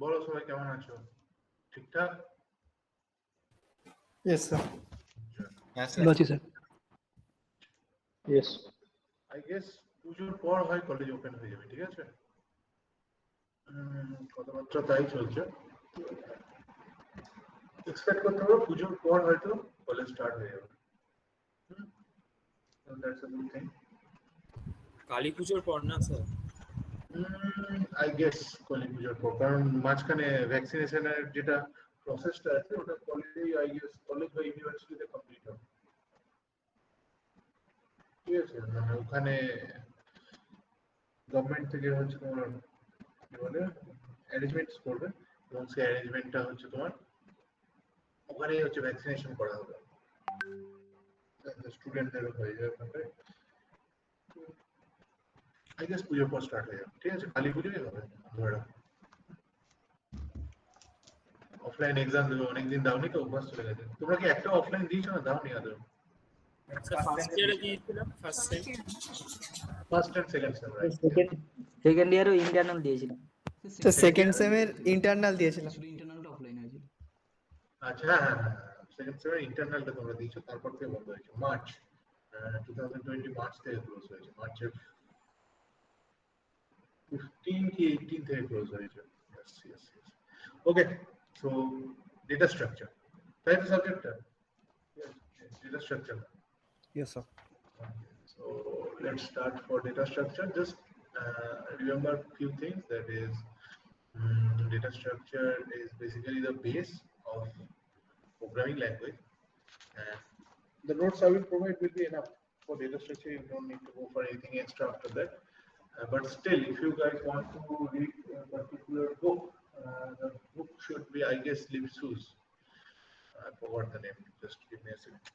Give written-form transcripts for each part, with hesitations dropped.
বলো সবাই কেমন আছো? ঠিকঠাক? Yes, sir. হ্যাঁ ভালো আছি স্যার। Yes. আই গেস পুজোর পর হয় কলেজ ওপেন হয়ে যাবে, ঠিক আছে? কথাবার্তা তাই চলছে। এক্সপেক্ট করতে পারো পুজোর পর হয়তো কলেজ স্টার্ট হয়ে যাবে। That's a good thing. Kali পুজোর পর না স্যার? আই গেস কালী পুজোর পর, কারণ মাঝখানে ভ্যাকসিনেশনের যেটা প্রসেসটা আছে ওটা কলেজেই আই গেস কলেজ বা ইউনিভার্সিটিতে কমপ্লিট হবে, ঠিক আছে? মানে ওখানে গভর্নমেন্ট থেকে হচ্ছে তোমার কি বলে অ্যারেঞ্জমেন্টস করবে, এবং সেই অ্যারেঞ্জমেন্টটা হচ্ছে তোমার ওখানেই হচ্ছে ভ্যাকসিনেশন করা হবে স্টুডেন্টদেরও হয়ে যাবে ওখানে। আই গেস পুজোর পর স্টার্ট হয়ে যাবে, ঠিক আছে? কালী পুজোই হবে ধরে রাখো। অফলাইন এক্সাম দেবে, অনেকদিন দাওনি তো, অভ্যাস চলে গেছে। তোমরা কি একটা অফলাইন দিয়েছো না দাওনি আদৌ? স্যার ফার্স্ট ইয়ারে দিয়েছিলাম, first sem. First and second sem, right? Second ইয়ারও ইন্টারনাল দিয়েছিলাম। তো সেকেন্ড সেমের ইন্টারনাল দিয়েছিলাম। শুধু ইন্টারনালটা অফলাইন হয়েছিল। আচ্ছা, হ্যাঁ হ্যাঁ হ্যাঁ, সেকেন্ড সেমের ইন্টারনালটা তোমরা দিয়েছো, তারপর থেকে বন্ধ হয়েছে মার্চ 2020, মার্চ থেকে ক্লোজ হয়েছে, মার্চের 15 কি 18 থেকে ক্লোজ হয়েছে। Yes, yes, yes. Okay, so data structure, তাই তো সাবজেক্টটা? Yes, data structure. Yes, sir. Okay, so let's start for data structure. Just remember few things. That is, data structure is basically the base of programming language, and the notes I will provide will be enough for data structure. You don't need to go for anything extra after that. But still, if you guys want to read a particular book, the book should be, I guess, Lipsus. I forgot the name. Just give me a second.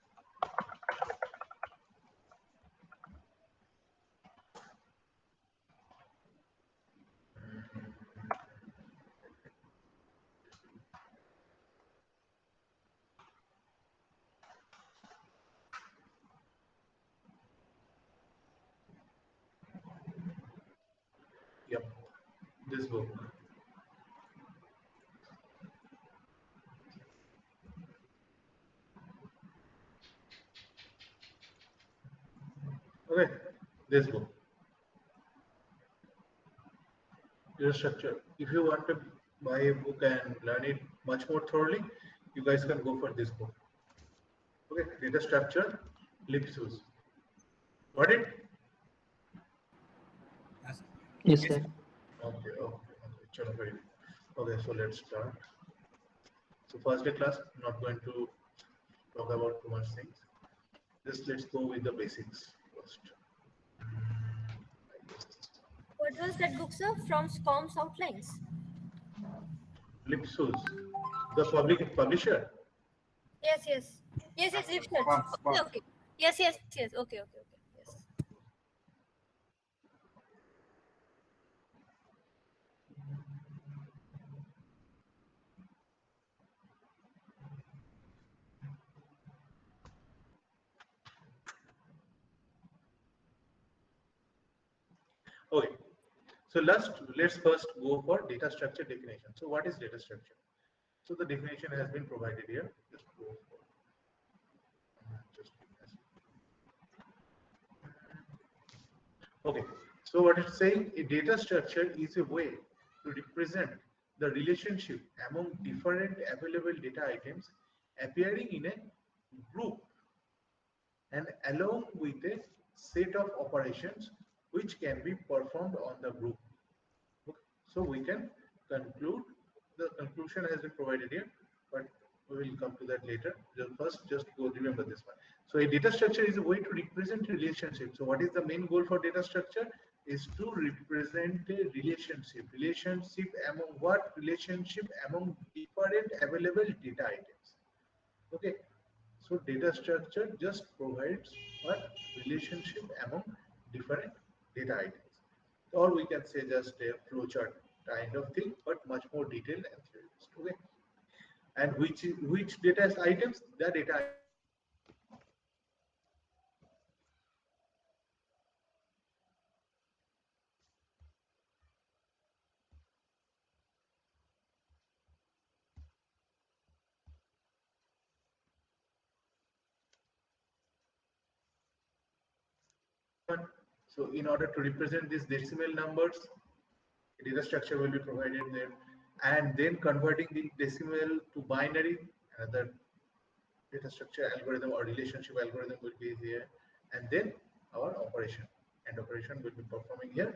Yep, this book. Okay, this book. Data structure. If you want to buy a book and learn it much more thoroughly, you guys can go for this book. Okay, data structure, Lipsus. Got it? Yes, sir. Okay, okay. Chalo, very good. Okay, so let's start. So first day class, I'm not going to talk about too much things. Just let's go with the basics first. What was that book, sir? From SCOM's Outlines? Lipsus, the publisher. Yes, yes. Yes, yes, research. Okay, okay. Yes, yes, yes. Okay, okay, okay. Yes. Okay, so let's first go for data structure definition. So what is data structure? So the definition has been provided here. Just go for just give me a second. Okay, so what it's saying, a data structure is a way to represent the relationship among different available data items appearing in a group and along with a set of operations which can be performed on the group. Okay, so we can conclude, the conclusion has been provided here, but we will come to that later. Just go remember this one. So a data structure is a way to represent relationship. So what is the main goal for data structure? Is to represent a relationship. Relationship among what? Relationship among different available data items. Okay. So data structure just provides what? Relationship among different data items. Or we can say just a flowchart kind of thing, but much more detailed and theorized. Okay. And which data items? The data. So in order to represent these decimal numbers, a data structure will be provided there, and then converting the decimal to binary, another data structure algorithm or relationship algorithm will be here, and then our operation and operation will be performing here,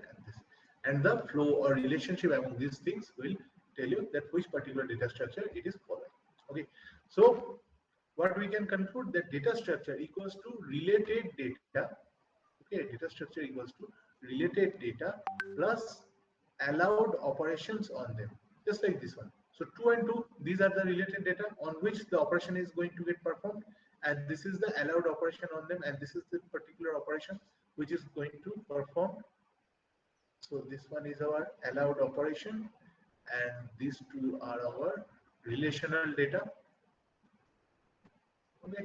and the flow or relationship among these things will tell you that which particular data structure it is following. Okay, so what we can conclude, that data structure equals to related data. Okay, data structure equals to related data plus allowed operations on them, just like this one. So 2 and 2, these are the related data on which the operation is going to get performed, and this is the allowed operation on them, and this is the particular operation which is going to perform. So this one is our allowed operation, and these two are our relational data. Okay.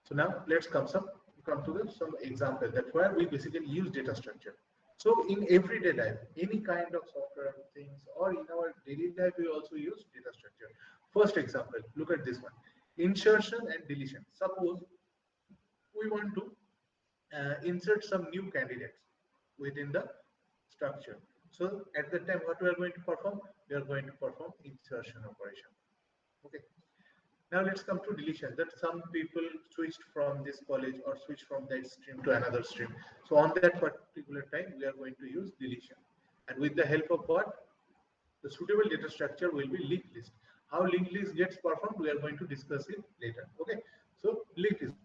So now let's come to some example that where we basically use data structure. So in everyday life, any kind of software things, or in our daily life, we also use data structure. First example, look at this one: insertion and deletion. Suppose we want to insert some new candidates within the structure. So at that time, what we are going to perform? We are going to perform insertion operation. Okay. Now let's come to deletion, that some people switched from this college or switched from that stream to another stream. So on that particular time, we are going to use deletion. And with the help of what? The suitable data structure will be linked list. How linked list gets performed, we are going to discuss it later. Okay. So linked list.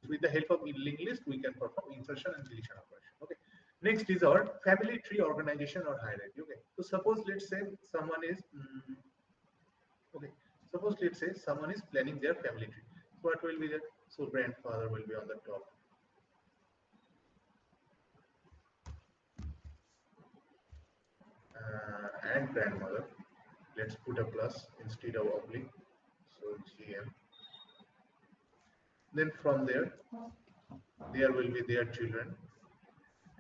With the help of linked list, we can perform insertion and deletion operation. Okay. Next is our family tree organization or hierarchy. Okay. So suppose let's say someone is planning their family tree. So what will be there? So grandfather will be on the top. And grandmother. Let's put a plus instead of oblique. So GM. Then from there will be their children,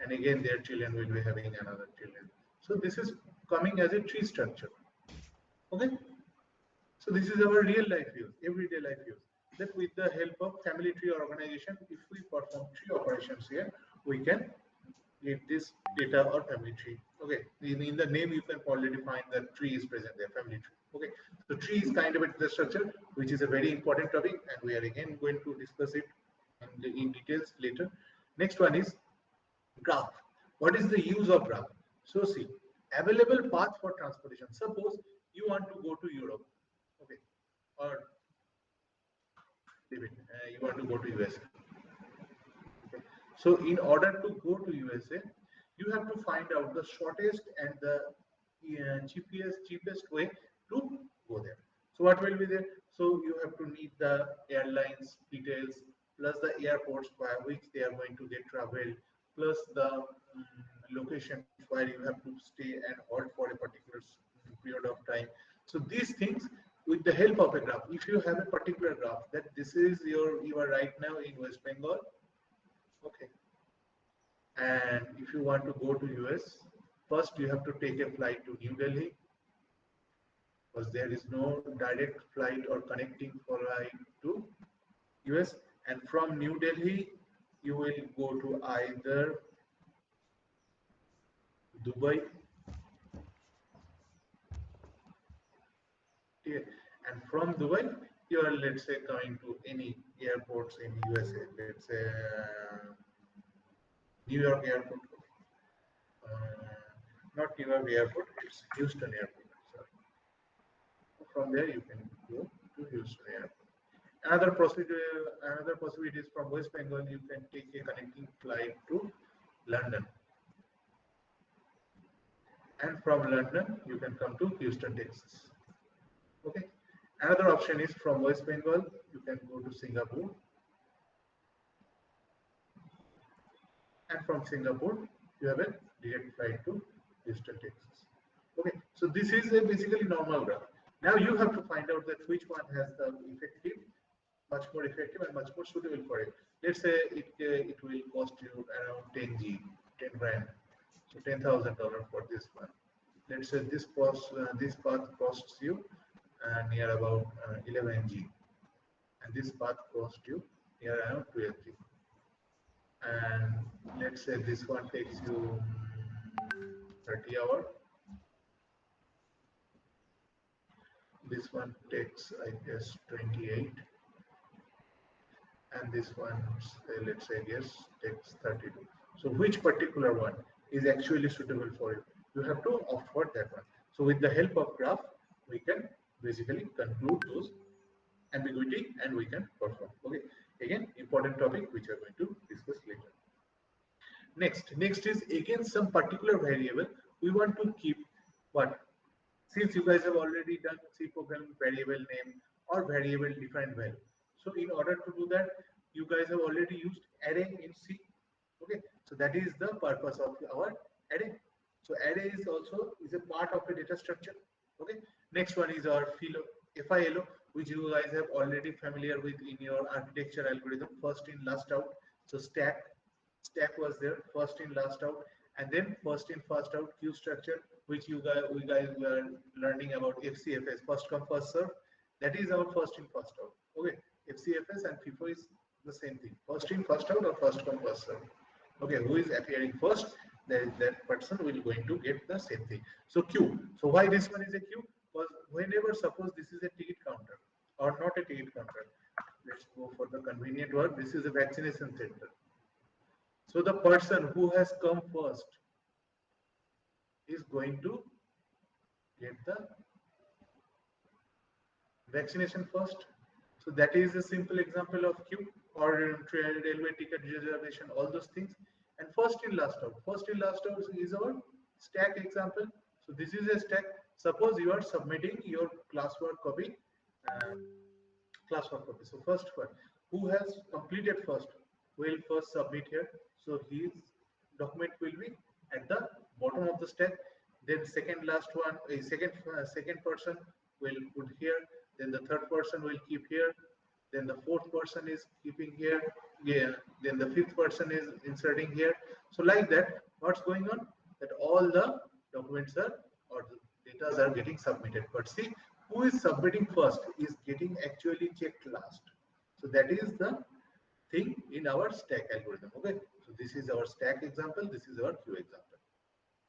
and again their children will be having another children. So this is coming as a tree structure. Okay. So this is our real life use, everyday life use. That with the help of family tree organization, if we perform tree operations here, we can get this data or family tree. Okay. In the name, you can already find that tree is present there, family tree. Okay. So tree is kind of a data structure, which is a very important topic, and we are again going to discuss it in details later. Next one is graph. What is the use of graph? So see, available path for transportation. Suppose you want to go to Europe, okay, or David, you want to go to USA. Okay. So in order to go to USA, you have to find out the shortest and the cheapest way to go there. So what will be there? So you have to need the airlines details, plus the airports by which they are going to get traveled, plus the location where you have to stay and halt for a particular period of time. So these things, with the help of a graph, if you have a particular graph that this is you are right now in West Bengal, okay, and if you want to go to US, first you have to take a flight to New Delhi, because there is no direct flight or connecting flight to US, and from New Delhi you will go to either Dubai, okay, and from Dubai you are, let's say, coming to any airports in USA, let's say New York airport, not New York airport, it's Houston airport. Sorry. From there you can go to Houston airport. Another possibility is from West Bengal you can take a connecting flight to London, and from London you can come to Houston, Texas. Okay. Another option is from West Bengal you can go to Singapore, and from Singapore you have a direct flight to Houston, Texas. Okay, so this is a basically normal graph. Now you have to find out that which one has the much more effective and much more suitable for it. Let's say it will cost you around 10 grand, so $10,000 for this one. Let's say this path costs you near about 11 G. and this path cost you here around 2 and let's say this one takes you 30 hours. This one takes, I guess, 28, and this one, let's say, yes, takes 32. So which particular one is actually suitable for you? You have to opt for that one. So with the help of graph, we can basically conclude those ambiguity and we can perform. Okay, again, important topic which we are going to discuss later. Next is again some particular variable we want to keep. What? Since you guys have already done C programming, variable name or variable defined value. So in order to do that, you guys have already used array in C. Okay, so that is the purpose of our array. So array is also a part of a data structure. Okay, next one is our FILO, which you guys have already familiar with in your architecture algorithm. First in, last out. So stack was there, first in, last out, and then first in, first out queue structure, which we guys were learning about FCFS, first come first serve. That is our first in, first out. Okay, FCFS and FIFO is the same thing, first in, first out or first come first serve. Okay, who is appearing first, that person will going to get the same thing. So queue. So why this one is a queue? Because whenever suppose this is a ticket counter or not a ticket counter, let's go for the convenient word. This is a vaccination center. So the person who has come first is going to get the vaccination first. So that is a simple example of queue or railway ticket reservation, all those things. And first in, last out. First in, last out is our stack example. So this is a stack. Suppose you are submitting your classwork copy. So first one, who has completed first, will first submit here. So his document will be at the bottom of the stack. Then second last one, a second person will put here. Then the third person will keep here. Then the fourth person is keeping here. Yeah. Then the fifth person is inserting here. So like that, what's going on? That all the documents are or the data are getting submitted. But see, who is submitting first is getting actually checked last. So that is the thing in our stack algorithm. Okay, so this is our stack example, this is our queue example.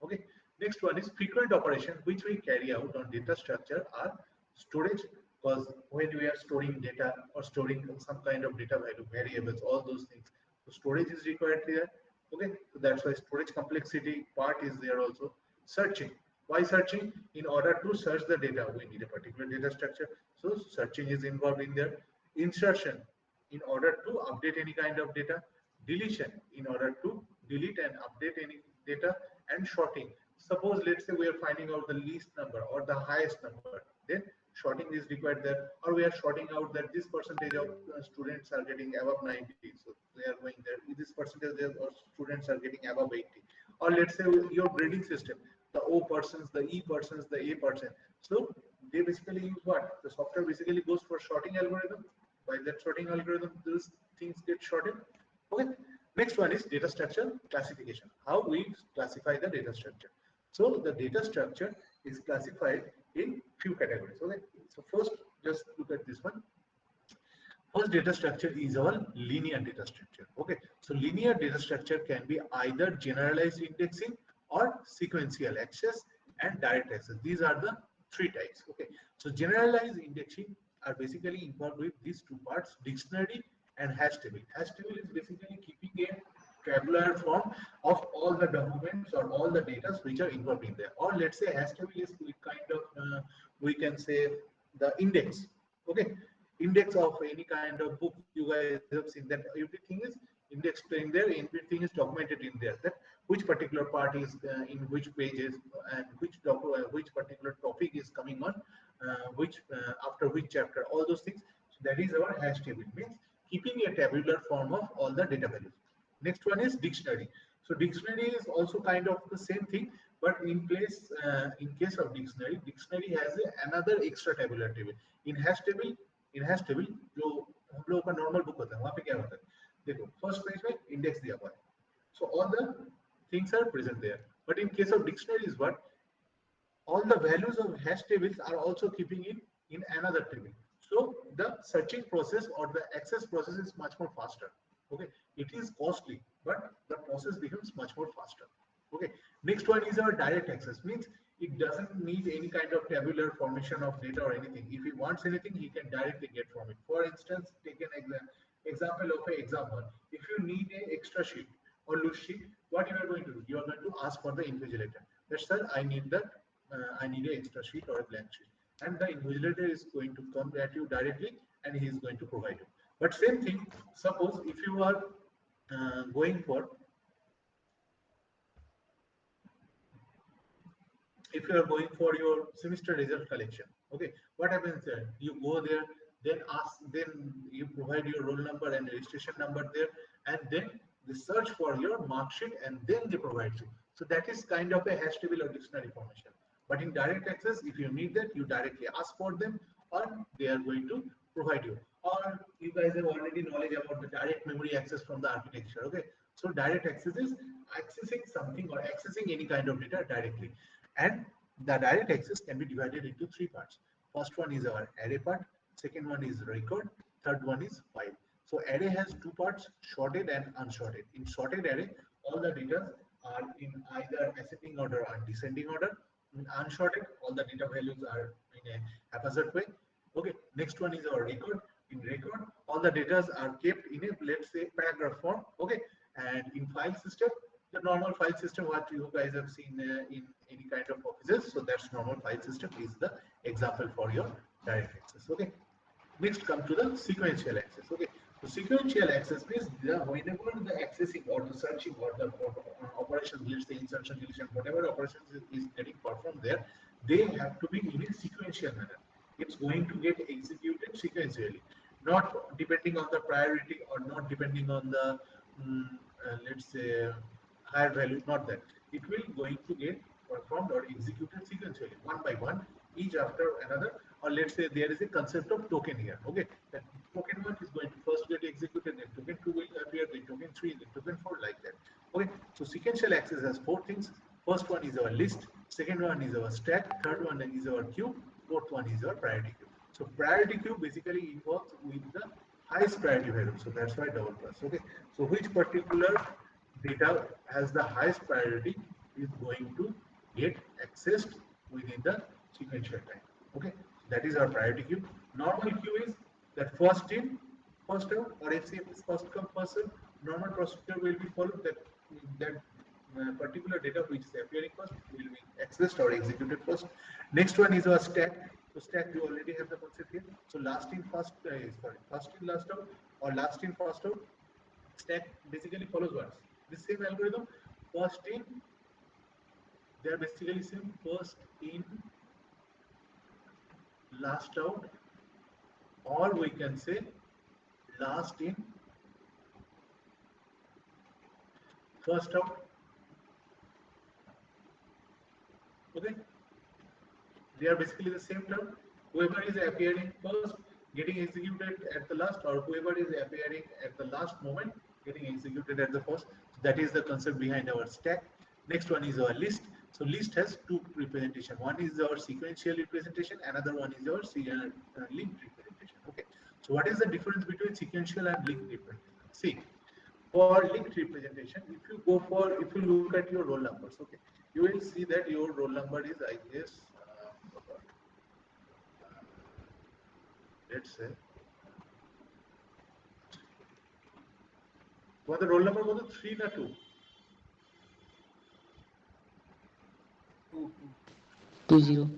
Okay, next one is frequent operation which we carry out on data structure are storage, because when we are storing data or storing some kind of data value, variables, all those things, so storage is required here. Okay, so that's why storage complexity part is there also. Searching, why searching? In order to search the data, we need a particular data structure, so searching is involved in there. Insertion, in order to update any kind of data. Deletion, in order to delete and update any data. And sorting, suppose let's say we are finding out the least number or the highest number, then sorting is required there. Or we are sorting out that this percentage of students are getting above 90, so they are going there. This percentage of students are getting above 80. Or let's say your grading system, the O persons, the E persons, the A person. So they basically use what? The software basically goes for sorting algorithm. By that sorting algorithm, these things get sorted. Okay. Next one is data structure classification. How we classify the data structure. So the data structure is classified in few categories. Okay. So first, just look at this one. First data structure is our linear data structure. Okay. So linear data structure can be either generalized indexing or sequential access and direct access. These are the three types. Okay. So generalized indexing are basically involved with these two parts, dictionary and hash table. Hash table is basically keeping a tabular form of all the documents or all the data which are involved in there. Or let's say hash table is kind of, we can say the index. Okay, index of any kind of book you guys have seen, that everything is indexed in there, everything is documented in there, that which particular part is in which pages and which particular topic is coming on after which chapter, all those things. So that is our hash table, means keeping a tabular form of all the data values. Next one is dictionary. So dictionary is also kind of the same thing, but in case of dictionary has another extra tabular table. In hash table जो हम लोगों का normal book होता है, वहाँ पे क्या होता है? देखो, first page में index दिया हुआ है. So all the things are present there. But in case of dictionary is what? All the values of hash tables are also keeping in another table. So the searching process or the access process is much more faster. Okay, it is costly, but the process becomes much more faster. Okay, next one is our direct access, means it doesn't need any kind of tabular formation of data or anything. If he wants anything, he can directly get from it. For instance, take an example of an example. If you need an extra sheet or loose sheet, what you are going to do? You are going to ask for the invigilator. That sir, I need that. I need an extra sheet or a blank sheet, and the invigilator is going to come at you directly, and he is going to provide you. But same thing. Suppose if you are going for if you are going for your semester result collection, okay, what happens there? You go there, then ask, then you provide your roll number and registration number there, and then they search for your mark sheet, and then they provide you. So that is kind of a hash table or dictionary formation. But in direct access, if you need that, you directly ask for them, or they are going to provide you. Or you guys have already knowledge about the direct memory access from the architecture. Okay, so direct access is accessing something or accessing any kind of data directly. And the direct access can be divided into three parts. First one is our array part, second one is record, third one is file. So array has two parts, sorted and unsorted. In sorted array, all the data are in either ascending order or descending order. In unsorted, all the data values are in a haphazard way. Okay, next one is our record. In record, all the data are kept in a, let's say, paragraph form. Okay, and in file system, the normal file system what you guys have seen in any kind of offices. So that's normal file system is the example for your direct access. Okay, next come to the sequential access. Okay, so sequential access means whenever the accessing or the searching or the operation, let's say insertion, deletion, whatever operations is getting performed there, they have to be in a sequential manner. It's going to get executed sequentially, not depending on the priority or not depending on the let's say higher value, not that. It will going to get performed or executed sequentially, one by one, each after another. Or let's say there is a concept of token here. Okay, that token 1 is going to first get executed, then token 2 will appear, then token 3, then token 4, like that. Okay, so sequential access has four things. First one is our list, second one is our stack, third one is our queue, fourth one is our priority queue. So priority queue basically involves with the highest priority value. So that's why double plus. Okay, so which particular data has the highest priority is going to get accessed within the sequential time. Okay, that is our priority queue. Normal queue is that first in, first out, or FCM is first come first serve. Normal procedure will be followed that particular data which is appearing first will be accessed or executed first. Next one is our stack. So stack, you already have the concept here. So last in first first in last out or last in first out. Stack basically follows what? The same algorithm. First in, they are basically same. First in, last out, or we can say last in, first out. Okay, they are basically the same term. Whoever is appearing first getting executed at the last, or whoever is appearing at the last moment getting executed at the first. That is the concept behind our stack. Next one is our list. So list has two representation. One is our sequential representation, another one is our linked representation. Okay, so what is the difference between sequential and linked representation? See, for linked representation, if you look at your roll numbers, okay, you will see that your roll number is, I guess, let's say, what the roll number was, 3 or 2? 20.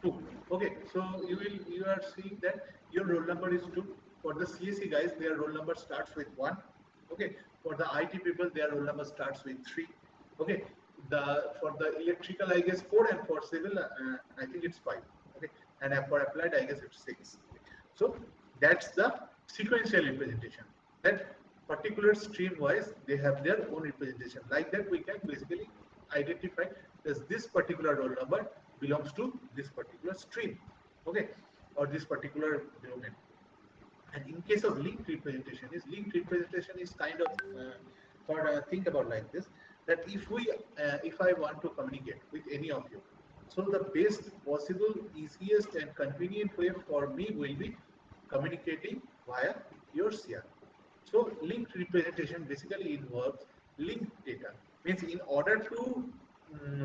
2. Okay, so you are seeing that your roll number is 2. For the CSE guys, their roll number starts with 1. Okay, for the IT people, their roll number starts with 3. Okay, for the electrical, I guess 4, and for civil, I think it's 5. Okay, and for applied, I guess it's 6. So that's the sequential representation. That particular stream wise, they have their own representation. Like that, we can basically identify that this particular roll number belongs to this particular stream, okay, or this particular domain. And in case of linked representation is kind of think about like this, that if I want to communicate with any of you, So the best possible, easiest and convenient way for me will be communicating via your CR. So linked representation basically involves linked data. Means in order to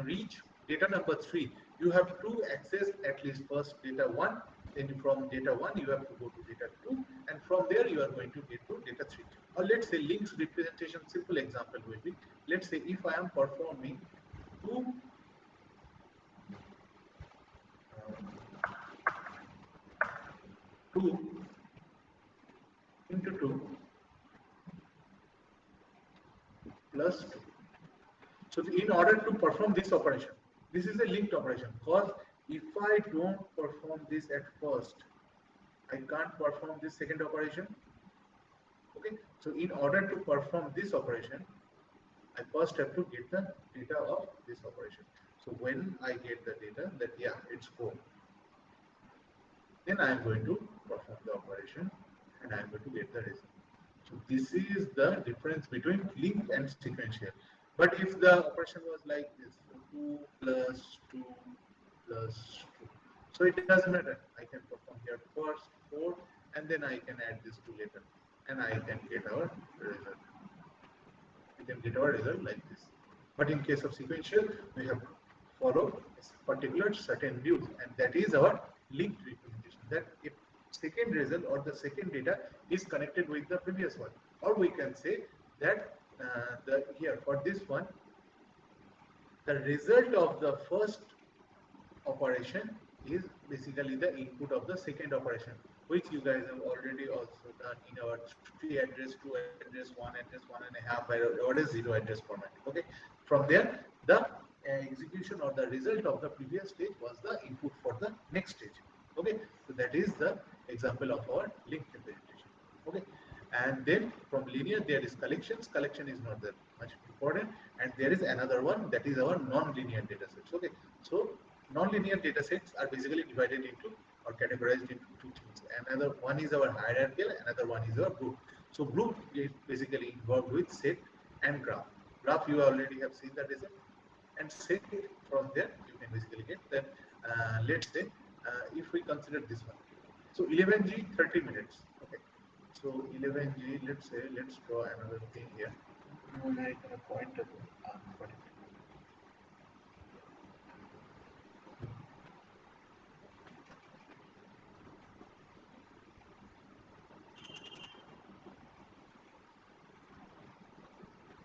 reach data number 3, you have to access at least first data 1, then from data 1 you have to go to data 2, and from there you are going to get to data 3. Or let's say linked representation, simple example will be, let's say if I am performing 2 2 into 2 plus 2. So in order to perform this operation, this is a linked operation, because if I don't perform this at first, I can't perform this second operation. Okay, so in order to perform this operation, I first have to get the data of this operation. So when I get the data that yeah, it's 4, then I am going to perform the operation and I am going to get the result. So this is the difference between linked and sequential. But if the operation was like this, so 2 plus 2 plus 2, so it doesn't matter. I can perform here first 4 and then I can add this 2 later and I can get our result. We can get our result like this. But in case of sequential, we have to follow a particular certain rules, and that is our linked representation. That if second result or the second data is connected with the previous one, or we can say that here for this one, the result of the first operation is basically the input of the second operation, which you guys have already also done in our 3 address, 2 address, 1 address, 1.5 by what is 0 address format. Okay, from there the execution or the result of the previous stage was the input for the next stage. Okay, so that is the example of our linked representation. Okay, and then from linear there is collections. Collection is not that much important, and there is another one, that is our non-linear data sets. Okay, so non-linear data sets are basically divided into or categorized into 2 things. Another one is our hierarchical, another one is our group. So group is basically involved with set and graph. Graph you already have seen the result, and set from there you can basically get that. Let's say if we consider this one, so 11G 30 minutes. Okay, so 11G, let's say, let's draw another thing here. I can point at got it.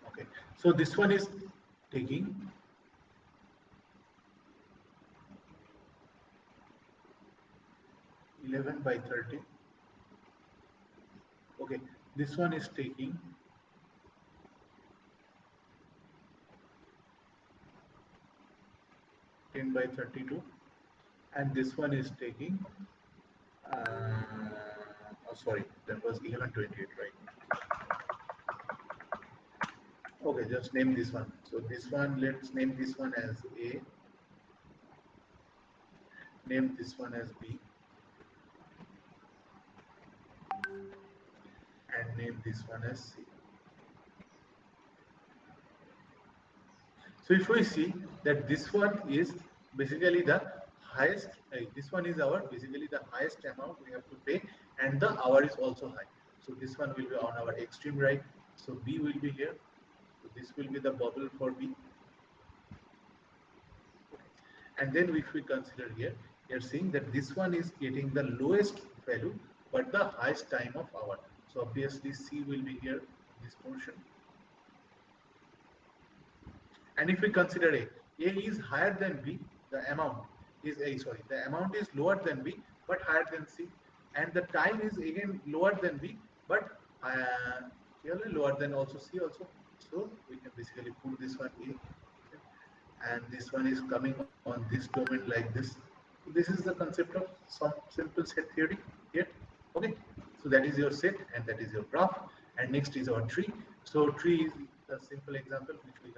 Okay, so this one is taking 11 by 30. Okay, this one is taking 10 by 32, and this one is taking oh sorry, that was 1128, right? Okay, just name this one. So this one, let's name this one as A, name this one as B, and name this one as C. So if we see that this one is basically the highest, this one is our basically the highest amount we have to pay, and the hour is also high. So this one will be on our extreme right. So B will be here. So this will be the bubble for B. And then if we consider here, we are seeing that this one is getting the lowest value but the highest time of hour. So obviously C will be here, this portion. And if we consider A is higher than B, the amount is the amount is lower than B but higher than C, and the time is again lower than B but lower than also C also. So we can basically put this one A, and this one is coming on this domain like this. So this is the concept of some simple set theory here. Okay, so that is your set and that is your graph, and next is our tree. So tree is a simple example which we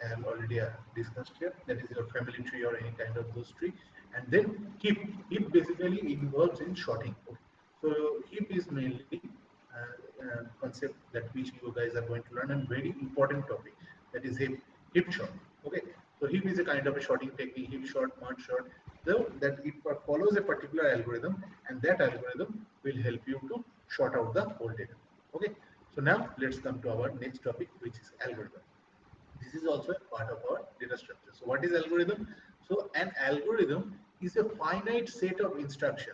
have already discussed here. That is your family tree or any kind of those tree. And then heap basically involves in sorting. Okay. So heap is mainly concept that which you guys are going to learn, and very important topic, that is heap sort. Okay, So heap is a kind of a sorting technique, heap sort, merge sort, so that it follows a particular algorithm, and that algorithm will help you to sort out the whole data. Okay, so now let's come to our next topic, which is algorithm. This is also a part of our data structure. So what is algorithm? So an algorithm is a finite set of instruction.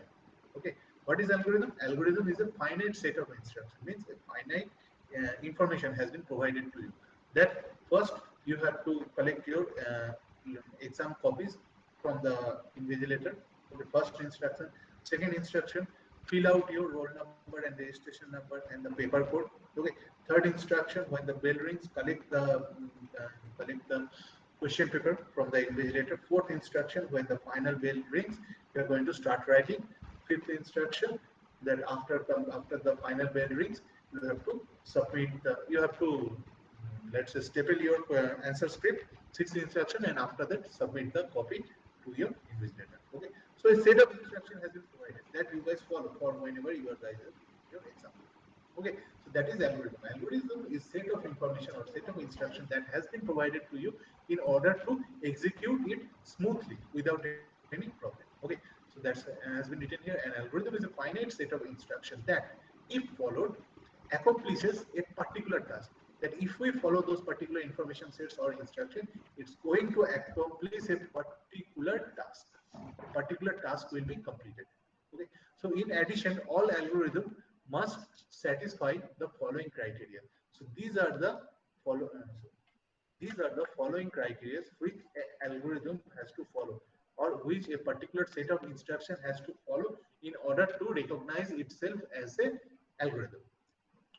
Okay, what is algorithm? Algorithm is a finite set of instruction, means a finite information has been provided to you. That first you have to collect your exam copies from the invigilator. Okay, first instruction. Second instruction, fill out your roll number and registration number and the paper code. Okay, third instruction, when the bell rings, collect the question paper from the invigilator. Fourth instruction, when the final bell rings, you are going to start writing. Fifth instruction, that after the final bell rings, you have to submit let's say staple your answer script. Sixth instruction, and after that submit the copy to your invigilator. Okay, so a set of instruction has been provided that you guys follow for whenever you are guys your exam. Okay, so that is algorithm. Algorithm is set of information or set of instruction that has been provided to you in order to execute it smoothly without any problem. Okay, so that's has been written here. An algorithm is a finite set of instruction that, if followed, accomplishes a particular task. That if we follow those particular information sets or instruction, it's going to accomplish a particular task. A particular task will be completed. Okay, so in addition, all algorithm must satisfy the following criteria. So these are the following criteria which an algorithm has to follow, or which a particular set of instruction has to follow in order to recognize itself as a algorithm.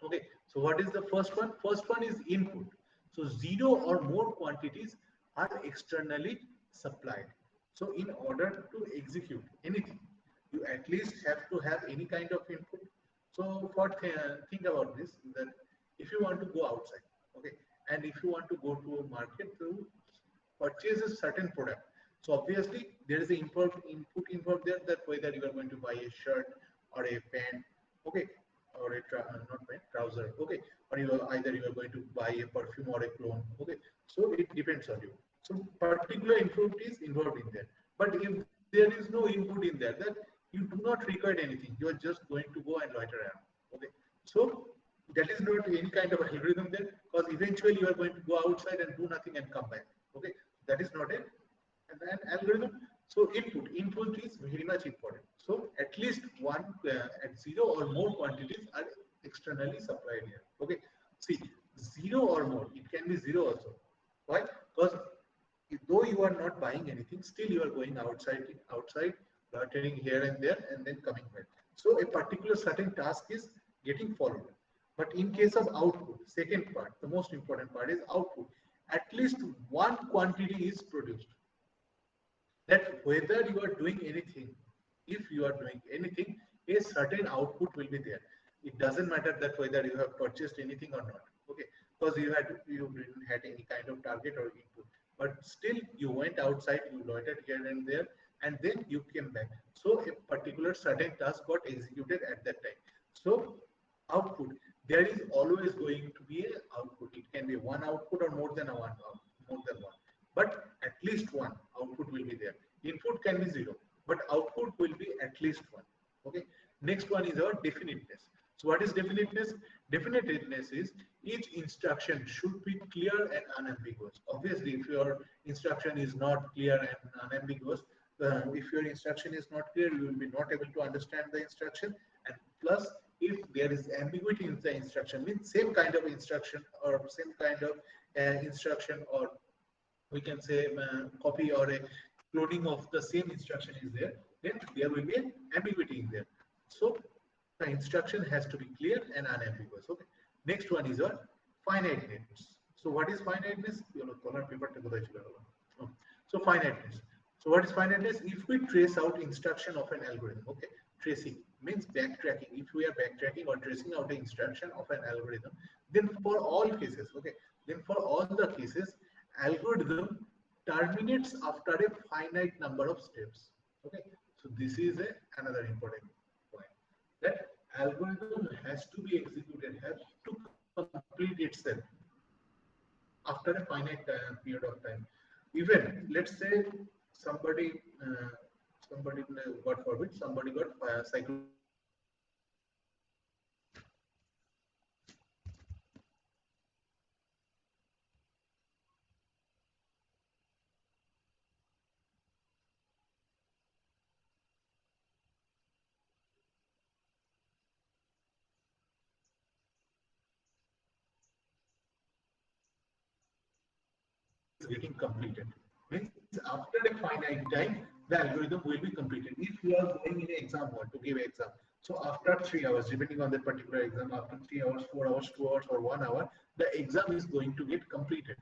Okay, so what is the first one? First one is input. So 0 or more quantities are externally supplied. So in order to execute anything, you at least have to have any kind of input. So think about this, that if you want to go outside, okay, and if you want to go to a market to purchase a certain product, so obviously there is an input involved there, that whether you are going to buy a shirt or a pant, okay, or a not pant, trouser, okay, or either you are going to buy a perfume or a cologne, okay. So it depends on you. So particular input is involved in there. But if there is no input in there, that you do not require anything, you are just going to go and loiter around. Okay, so that is not any kind of algorithm there, because eventually you are going to go outside and do nothing and come back. Okay, that is not an algorithm. So input is very much important. So at least one at 0 or more quantities are externally supplied here. Okay, see, 0 or more, it can be 0 also. Why? Because though you are not buying anything, still you are going outside, loitering here and there, and then coming back. So a particular certain task is getting followed. But in case of output, second part, the most important part is output. At least one quantity is produced. That whether you are doing anything, if you are doing anything, a certain output will be there. It doesn't matter that whether you have purchased anything or not. Okay, because you didn't had any kind of target or input, but still you went outside, you loitered here and there, and then you came back. So a particular certain task got executed at that time. So output, there is always going to be an output. It can be one output or more than one, but at least one output will be there. Input can be 0, but output will be at least one. Okay, next one is our definiteness. So what is definiteness? Definiteness is each instruction should be clear and unambiguous. Obviously, if your instruction is not clear and unambiguous, if your instruction is not clear, you will be not able to understand the instruction. And plus, if there is ambiguity in the instruction, means same kind of instruction or same kind of instruction, or we can say copy or a cloning of the same instruction is there, then there will be an ambiguity in there. So the instruction has to be clear and unambiguous. Okay. Next one is our finiteness. So what is finiteness? So finiteness. So what is finiteness? If we trace out instruction of an algorithm, okay, tracing means backtracking. If we are backtracking or tracing out the instruction of an algorithm, then for all cases, okay, then for all the cases, algorithm terminates after a finite number of steps. Okay, so this is another important point, that algorithm has to be executed, has to complete itself after a finite period of time. Even let's say somebody, somebody, God forbid, somebody got psychological getting completed. Means after a finite time, the algorithm will be completed. If you are going in an exam hall to give an exam, so after 3 hours, depending on that particular exam, after 3 hours, 4 hours, 2 hours, or 1 hour, the exam is going to get completed.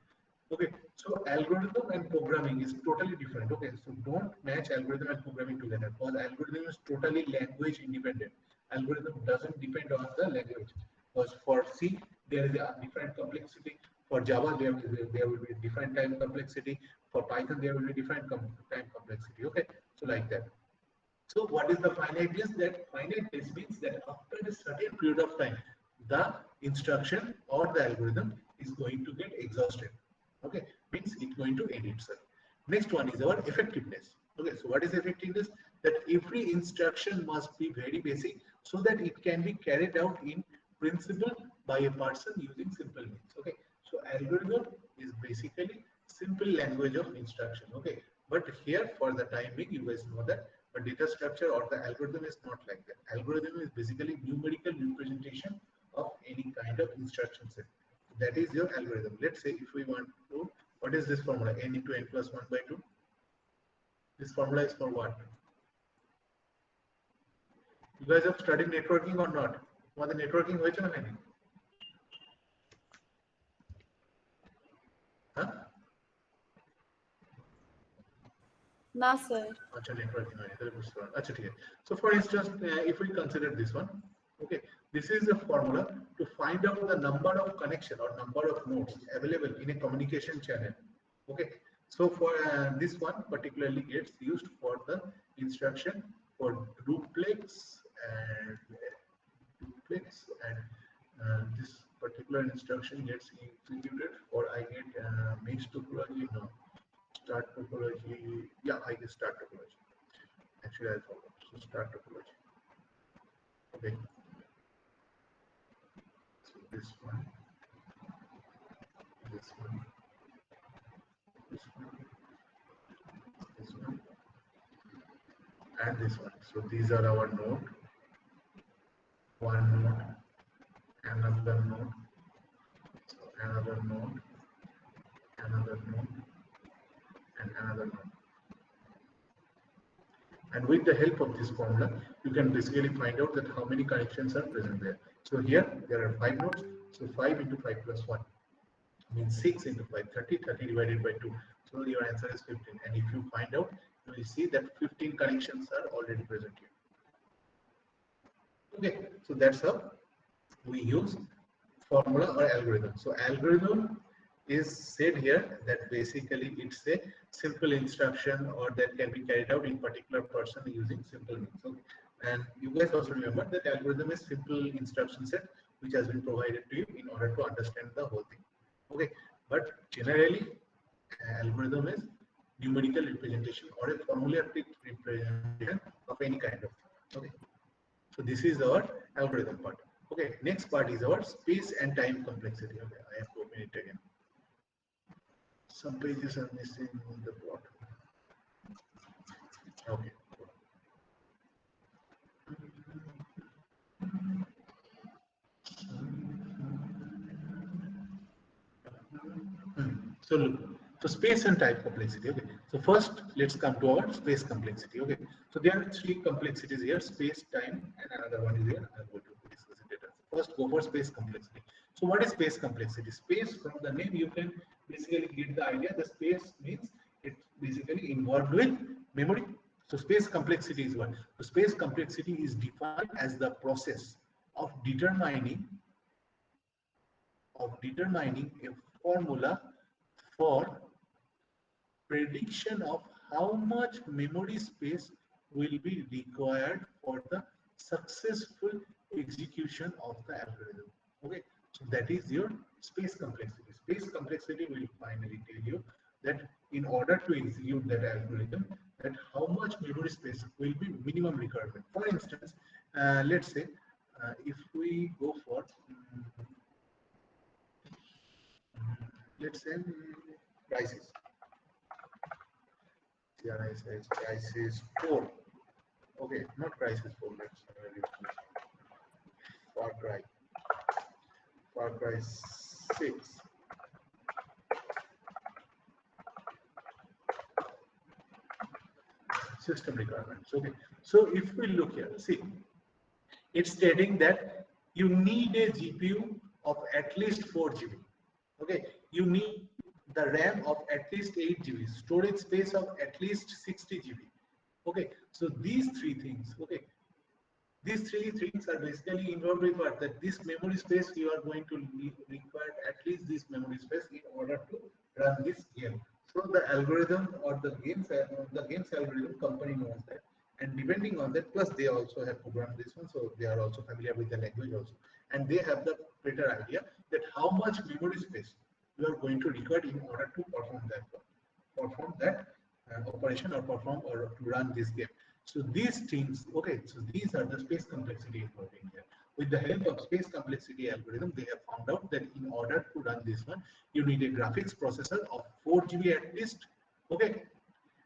Okay, so algorithm and programming is totally different. Okay, so don't match algorithm and programming together because algorithm is totally language independent. Algorithm doesn't depend on the language because for C there is a different complexity. For Java there will be different time complexity. For Python there will be different time complexity. Okay, so like that. So what is the finiteness? That finiteness means that after a certain period of time, the instruction or the algorithm is going to get exhausted. Okay, means it's going to end itself. Next one is our effectiveness. Okay, so what is effectiveness? That every instruction must be very basic so that it can be carried out in principle by a person using simple means. Okay, so algorithm is basically simple language of instruction. Okay, but here for the time being, you guys know that, but data structure or the algorithm is not like that. Algorithm is basically numerical representation of any kind of instruction set. That is your algorithm. Let's say if we want to, what is this formula? N into n plus 1 by 2. This formula is for what? You guys have studied networking or not? What the networking হয়েছে না নাকি? Huh? না sir আচ্ছা networking হয়নি তাহলে বুঝতে পারলাম আচ্ছা ঠিক আছে so for instance if we consider this one okay this is a formula to find out the number of connection or number of nodes available in a communication channel okay so for this one particularly gets used for the instruction for duplex and this particular instruction gets executed or I get mixed topology no start topology. Yeah, I guess start topology. Actually, I forgot. So start topology. Okay. So this one, this one, this one, this one, and this one. So these are our node. One node, another node, so another node, another node, and another node. And with the help of this formula, you can basically find out that how many connections are present there. So here there are 5 nodes. So 5 into 5 plus 1 means 6 into 5, 30, 30 divided by 2. So your answer is 15. And if you find out, you will see that 15 connections are already present here. Okay, so that's how we use formula or algorithm. So algorithm is said here that basically it's a simple instruction or that can be carried out in particular person using simple means. Okay. And you guys also remember that algorithm is simple instruction set which has been provided to you in order to understand the whole thing. Okay, but generally algorithm is numerical representation or a formulaic representation of any kind of thing. Okay, so this is our algorithm part. Okay, next part is our space and time complexity. Okay, I have to open it again. Some pages are missing in the plot. Okay. So look, so space and time complexity. Okay. So first, let's come to our space complexity. Okay. So there are 3 complexities here: space, time, and another one is here. I'm going to discuss it later. First, go for space complexity. So what is space complexity? Space, from the name, you can basically get the idea. The space means it's basically involved with memory. So space complexity is what? So space complexity is defined as the process of determining a formula for prediction of how much memory space will be required for the successful execution of the algorithm. Okay, so that is your space complexity. Space complexity will finally tell you that in order to execute that algorithm, that how much memory space will be minimum requirement. For instance, let's say if we go for let's say crisis. Crisis 4. Okay, not crisis 4. Let's Far Cry. Far Cry 6. System requirements. Okay, so if we look here, see, it's stating that you need a GPU of at least 4 GB. Okay, you need the RAM of at least 8 GB, storage space of at least 60 GB. Okay, so these three things. Okay, these three things are basically involved required that this memory space you are going to require at least this memory space in order to run this game. So the algorithm or the game's algorithm company knows that, and depending on that, plus they also have programmed this one, so they are also familiar with the language also, and they have the better idea that how much memory space you are going to require in order to perform that operation or perform or to run this game. So these things, okay, so these are the space complexity involved in here. With the help of space complexity algorithm, they have found out that in order to run this one, you need a graphics processor of 4 GB at least. Okay,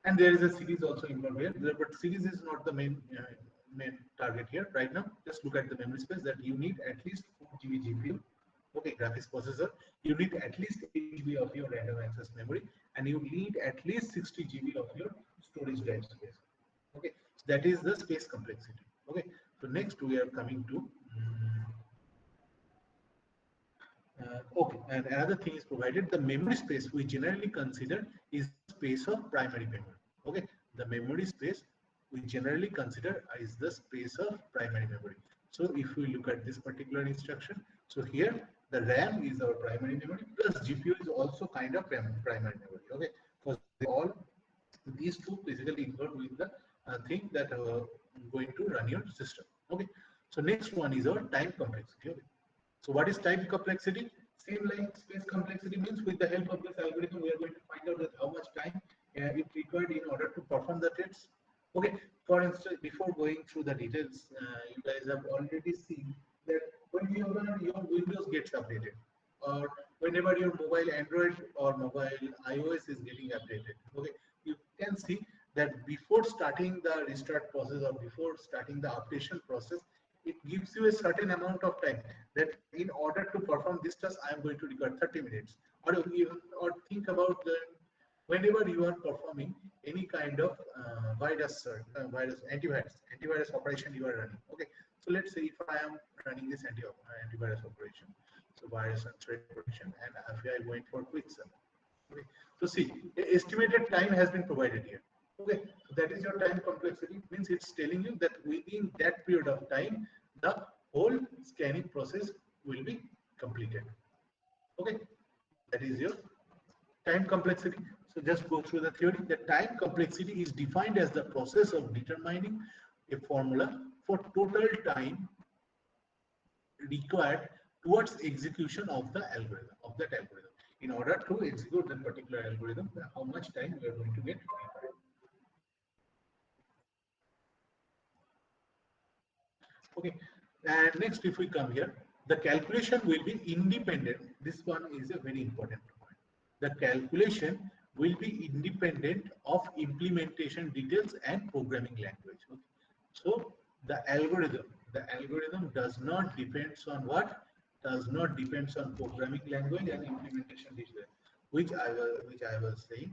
and there is a series also involved here, but series is not the main target here right now. Just look at the memory space that you need at least 4 GB GPU. Okay, graphics processor. You need at least 8 GB of your random access memory, and you need at least 60 GB of your storage drive space. Okay, so that is the space complexity. Okay, so next we are coming to okay, and another thing is provided the memory space we generally consider is space of primary memory. Okay, the memory space we generally consider is the space of primary memory. So if we look at this particular instruction, so here the RAM is our primary memory plus GPU is also kind of primary memory. Okay, because all these two basically involved with the thing that going to run your system. Okay, so next one is our time complexity. Okay, so what is time complexity? Same like space complexity means with the help of this algorithm, we are going to find out that how much time it required in order to perform the tests. Okay, for instance, before going through the details, you guys have already seen that whenever your Windows gets updated, or whenever your mobile Android or mobile iOS is getting updated, okay, you can see that before starting the restart process or before starting the updation process, it gives you a certain amount of time that in order to perform this task, I am going to require 30 minutes. Or think about the whenever you are performing any kind of antivirus operation you are running. Okay, so let's say if I am running this antivirus operation, so virus and threat protection, and if I went for Quicksell. Okay, so see, estimated time has been provided here. Okay, so that is your time complexity. Means it's telling you that within that period of time, the whole scanning process will be completed. Okay, that is your time complexity. So just go through the theory. The time complexity is defined as the process of determining a formula for total time required towards execution of the algorithm, of that algorithm. In order to execute that particular algorithm, how much time we are going to get. Okay, and next if we come here, the calculation will be independent. This one is a very important point. The calculation will be independent of implementation details and programming language. Okay. So the algorithm does not depends on what? Does not depends on programming language and implementation details, which I was saying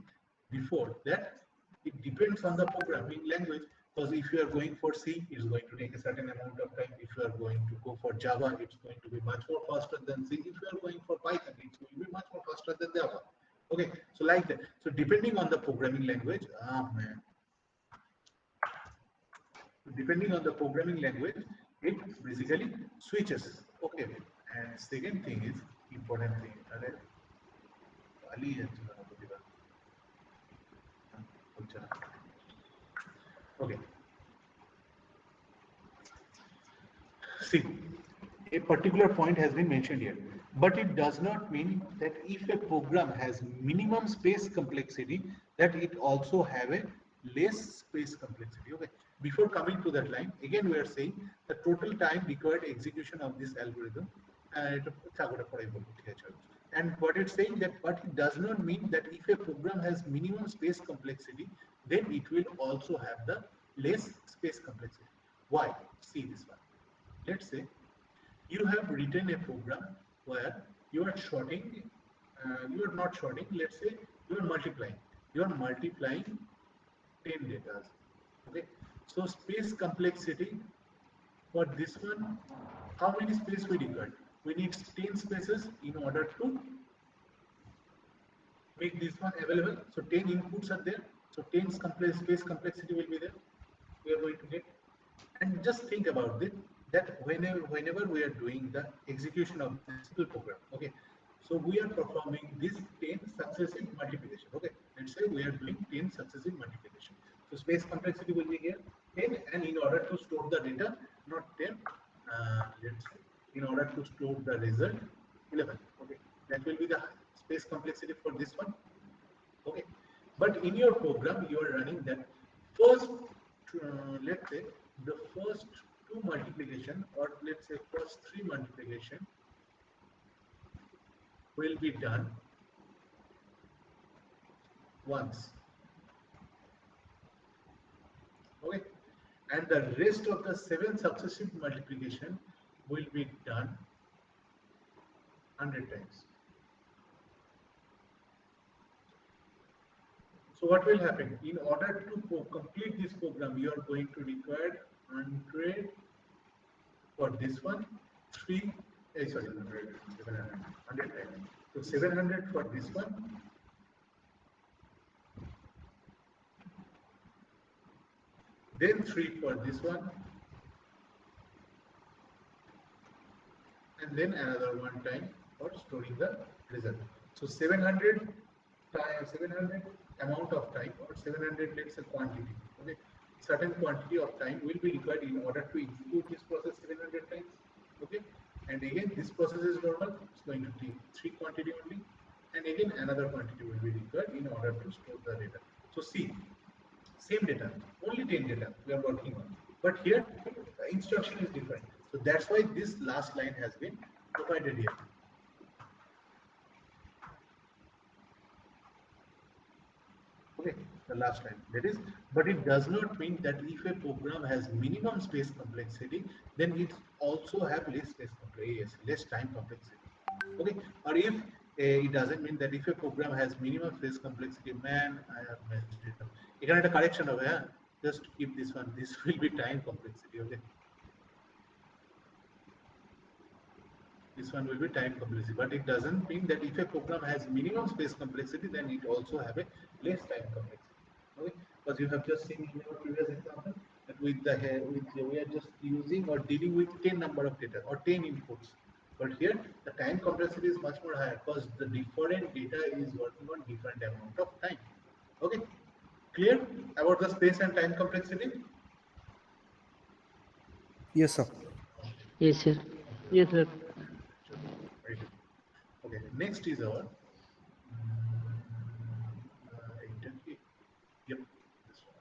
before that it depends on the programming language. Because if you are going for C, it's going to take a certain amount of time. If you are going to go for Java, it's going to be much more faster than C. If you are going for Python, it's going to be much more faster than Java. Okay, so like that. So depending on the programming language, depending on the programming language, it basically switches. Okay, and second thing is important thing. Okay. See, a particular point has been mentioned here. but it does not mean that if a program has minimum space complexity, that it also have a less space complexity. Okay. Before coming to that line, again we are saying the total time required execution of this algorithm. And what it's saying that, but it does not mean that if a program has minimum space complexity, then it will also have the less space complexity. Why? See this one. Let's say you have written a program where you are sorting, you are not sorting, let's say you are multiplying 10 data. Okay, so space complexity for this one, how many space we require? We need 10 spaces in order to make this one available. So 10 inputs are there. So 10 space complexity will be there. We are going to get. And just think about it, that whenever we are doing the execution of this simple program, okay, so we are performing this 10 successive multiplication. Okay, let's say we are doing 10 successive multiplication. So space complexity will be here 10, and in order to store the data, not 10, let's say in order to store the result 11. Okay, that will be the space complexity for this one. Okay, but in your program you are running that first, let's say the first two multiplication, or let's say first three multiplication will be done once. Okay, and the rest of the 7 successive multiplication will be done 100 times. So what will happen? In order to complete this program, you are going to require 100 for this one, 3, sorry, 100 times. So 700 for this one, then 3 for this one, and then another one time for storing the result. So 700 times 700 amount of time, or 700, let's say quantity. Okay, certain quantity of time will be required in order to execute this process 700 times. Okay, and again this process is normal, it's going to take 3 quantity only, and again another quantity will be required in order to store the data. So see, same data, only 10 data we are working on, but here the instruction is different. So that's why this last line has been provided here. Okay, the last line, that is, but it does not mean that if a program has minimum space complexity, then it also have less space complexity, yes, less time complexity. Okay, or if it doesn't mean that if a program has minimum space complexity, man, I have messed it up. You can have a correction of it, just keep this one, this will be time complexity. Okay, this one will be time complexity, but it doesn't mean that if a program has minimum space complexity, then it also have a less time complexity. Okay, because you have just seen in our previous example that we are just using or dealing with 10 number of data or 10 inputs, but here the time complexity is much more higher because the different data is working on different amount of time. Okay, clear about the space and time complexity? Yes, sir. Yes, sir. Yes, sir. Very good. Okay, next is our interface. Yep, this one.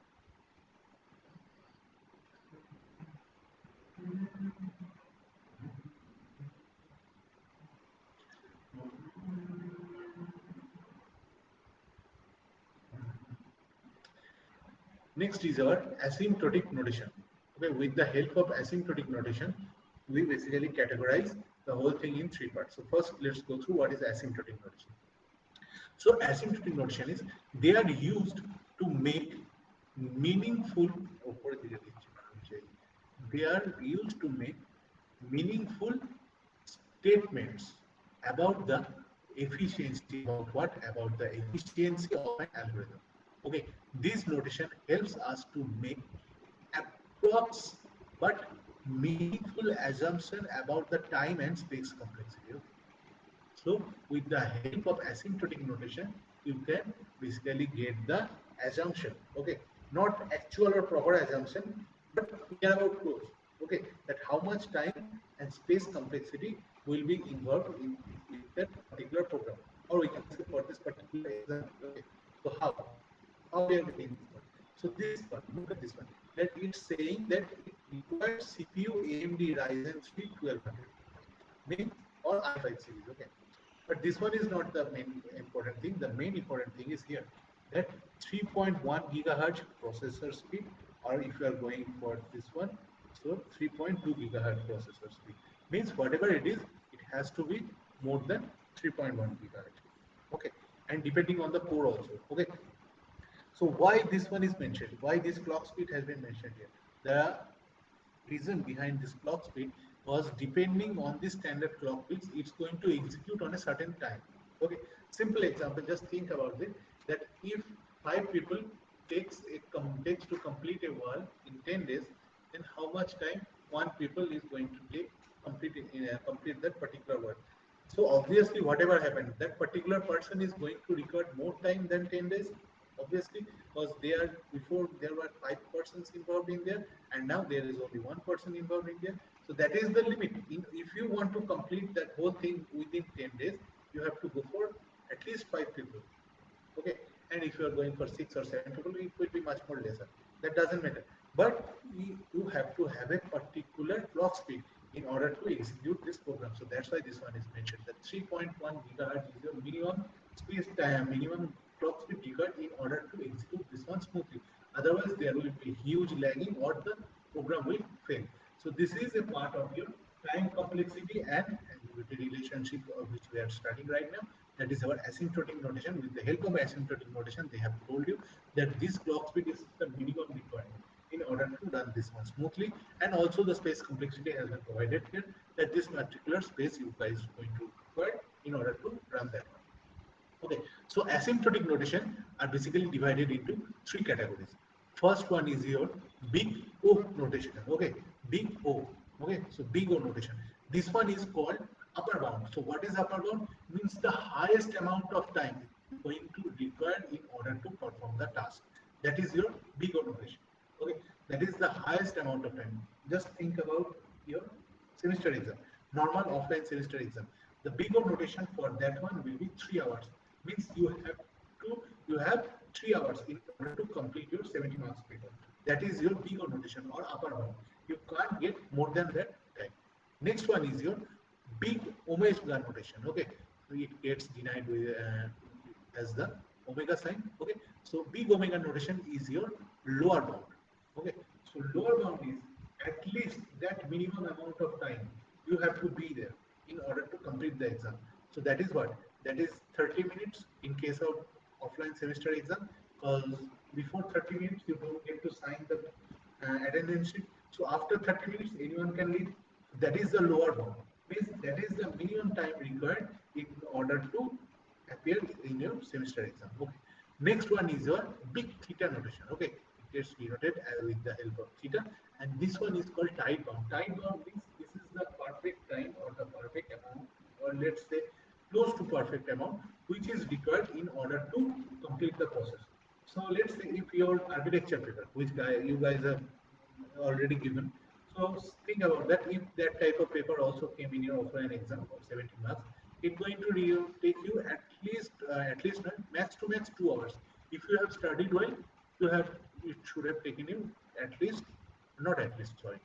Next is our asymptotic notation. Okay, with the help of asymptotic notation, we basically categorize the whole thing in 3 parts. So first, let's go through what is asymptotic notation. So asymptotic notation is, they are used to make meaningful, they are used to make meaningful statements about the efficiency, about what? About the efficiency of an algorithm. Okay, this notation helps us to make approx but meaningful assumption about the time and space complexity. Okay? So with the help of asymptotic notation, you can basically get the assumption. Okay, not actual or proper assumption, but we are about close. Okay, that how much time and space complexity will be involved in particular program, or we can say for this particular example. Okay, so how we are getting this one? So this one, look at this one. That it's saying that it requires CPU AMD Ryzen 3 1200 main or i5 series. Okay, but this one is not the main important thing. The main important thing is here that 3.1 gigahertz processor speed, or if you are going for this one, so 3.2 gigahertz processor speed means whatever it is, it has to be more than 3.1 gigahertz. Okay, and depending on the core also. Okay, so why this one is mentioned? Why this clock speed has been mentioned here? The reason behind this clock speed was depending on the standard clock bits, it's going to execute on a certain time. Okay, simple example, just think about it, that if 5 people takes to complete a wall in 10 days, then how much time one people is going to take complete that particular wall. So obviously whatever happened, that particular person is going to record more time than 10 days, obviously, because before there were 5 persons involved in there, and now there is only 1 person involved in there. So that is the limit. If you want to complete that whole thing within 10 days, you have to go for at least 5 people. Okay, and if you are going for 6 or 7 people, it will be much more lesser. That doesn't matter. But you have to have a particular clock speed in order to execute this program. So that's why this one is mentioned. That 3.1 gigahertz is your minimum speed time, minimum clock speed required in order to execute this one smoothly. Otherwise, there will be huge lagging or the program will fail. So this is a part of your time complexity and ambiguity relationship which we are studying right now. That is our asymptotic notation. With the help of asymptotic notation, they have told you that this clock speed is the minimum requirement in order to run this one smoothly, and also the space complexity has been provided here, that this particular space you guys are going to require in order to run that one. Okay, so asymptotic notation are basically divided into 3 categories. First one is your big O notation. Okay, big O. Okay, so big O notation. This one is called upper bound. So what is upper bound? Means the highest amount of time going to require in order to perform the task. That is your big O notation. Okay, that is the highest amount of time. Just think about your semester exam, normal offline semester exam. The big O notation for that one will be 3 hours. Means you have 3 hours in order to complete your 70 marks paper. That is your big O notation or upper bound. You can't get more than that time. Next one is your big omega notation. Okay, so it gets denied with as the omega sign. Okay, so big omega notation is your lower bound. Okay, so lower bound is at least that minimum amount of time you have to be there in order to complete the exam. So that is what? That is 30 minutes in case of offline semester exam, because before 30 minutes you don't get to sign the attendance sheet. So after 30 minutes anyone can leave. That is the lower bound. Means that is the minimum time required in order to appear in your semester exam. Okay. Next one is your big theta notation. Okay, it gets denoted with the help of theta, and this one is called tide bound. Tide bound means this is the perfect time or the perfect amount, or let's say close to perfect amount, which is required in order to complete the process. So let's say if your architecture paper, which you guys have already given, so think about that. If that type of paper also came in your offline exam of 70 marks, it's going to take you at least max to max 2 hours. If you have studied well, it should have taken you at least, not at least, sorry,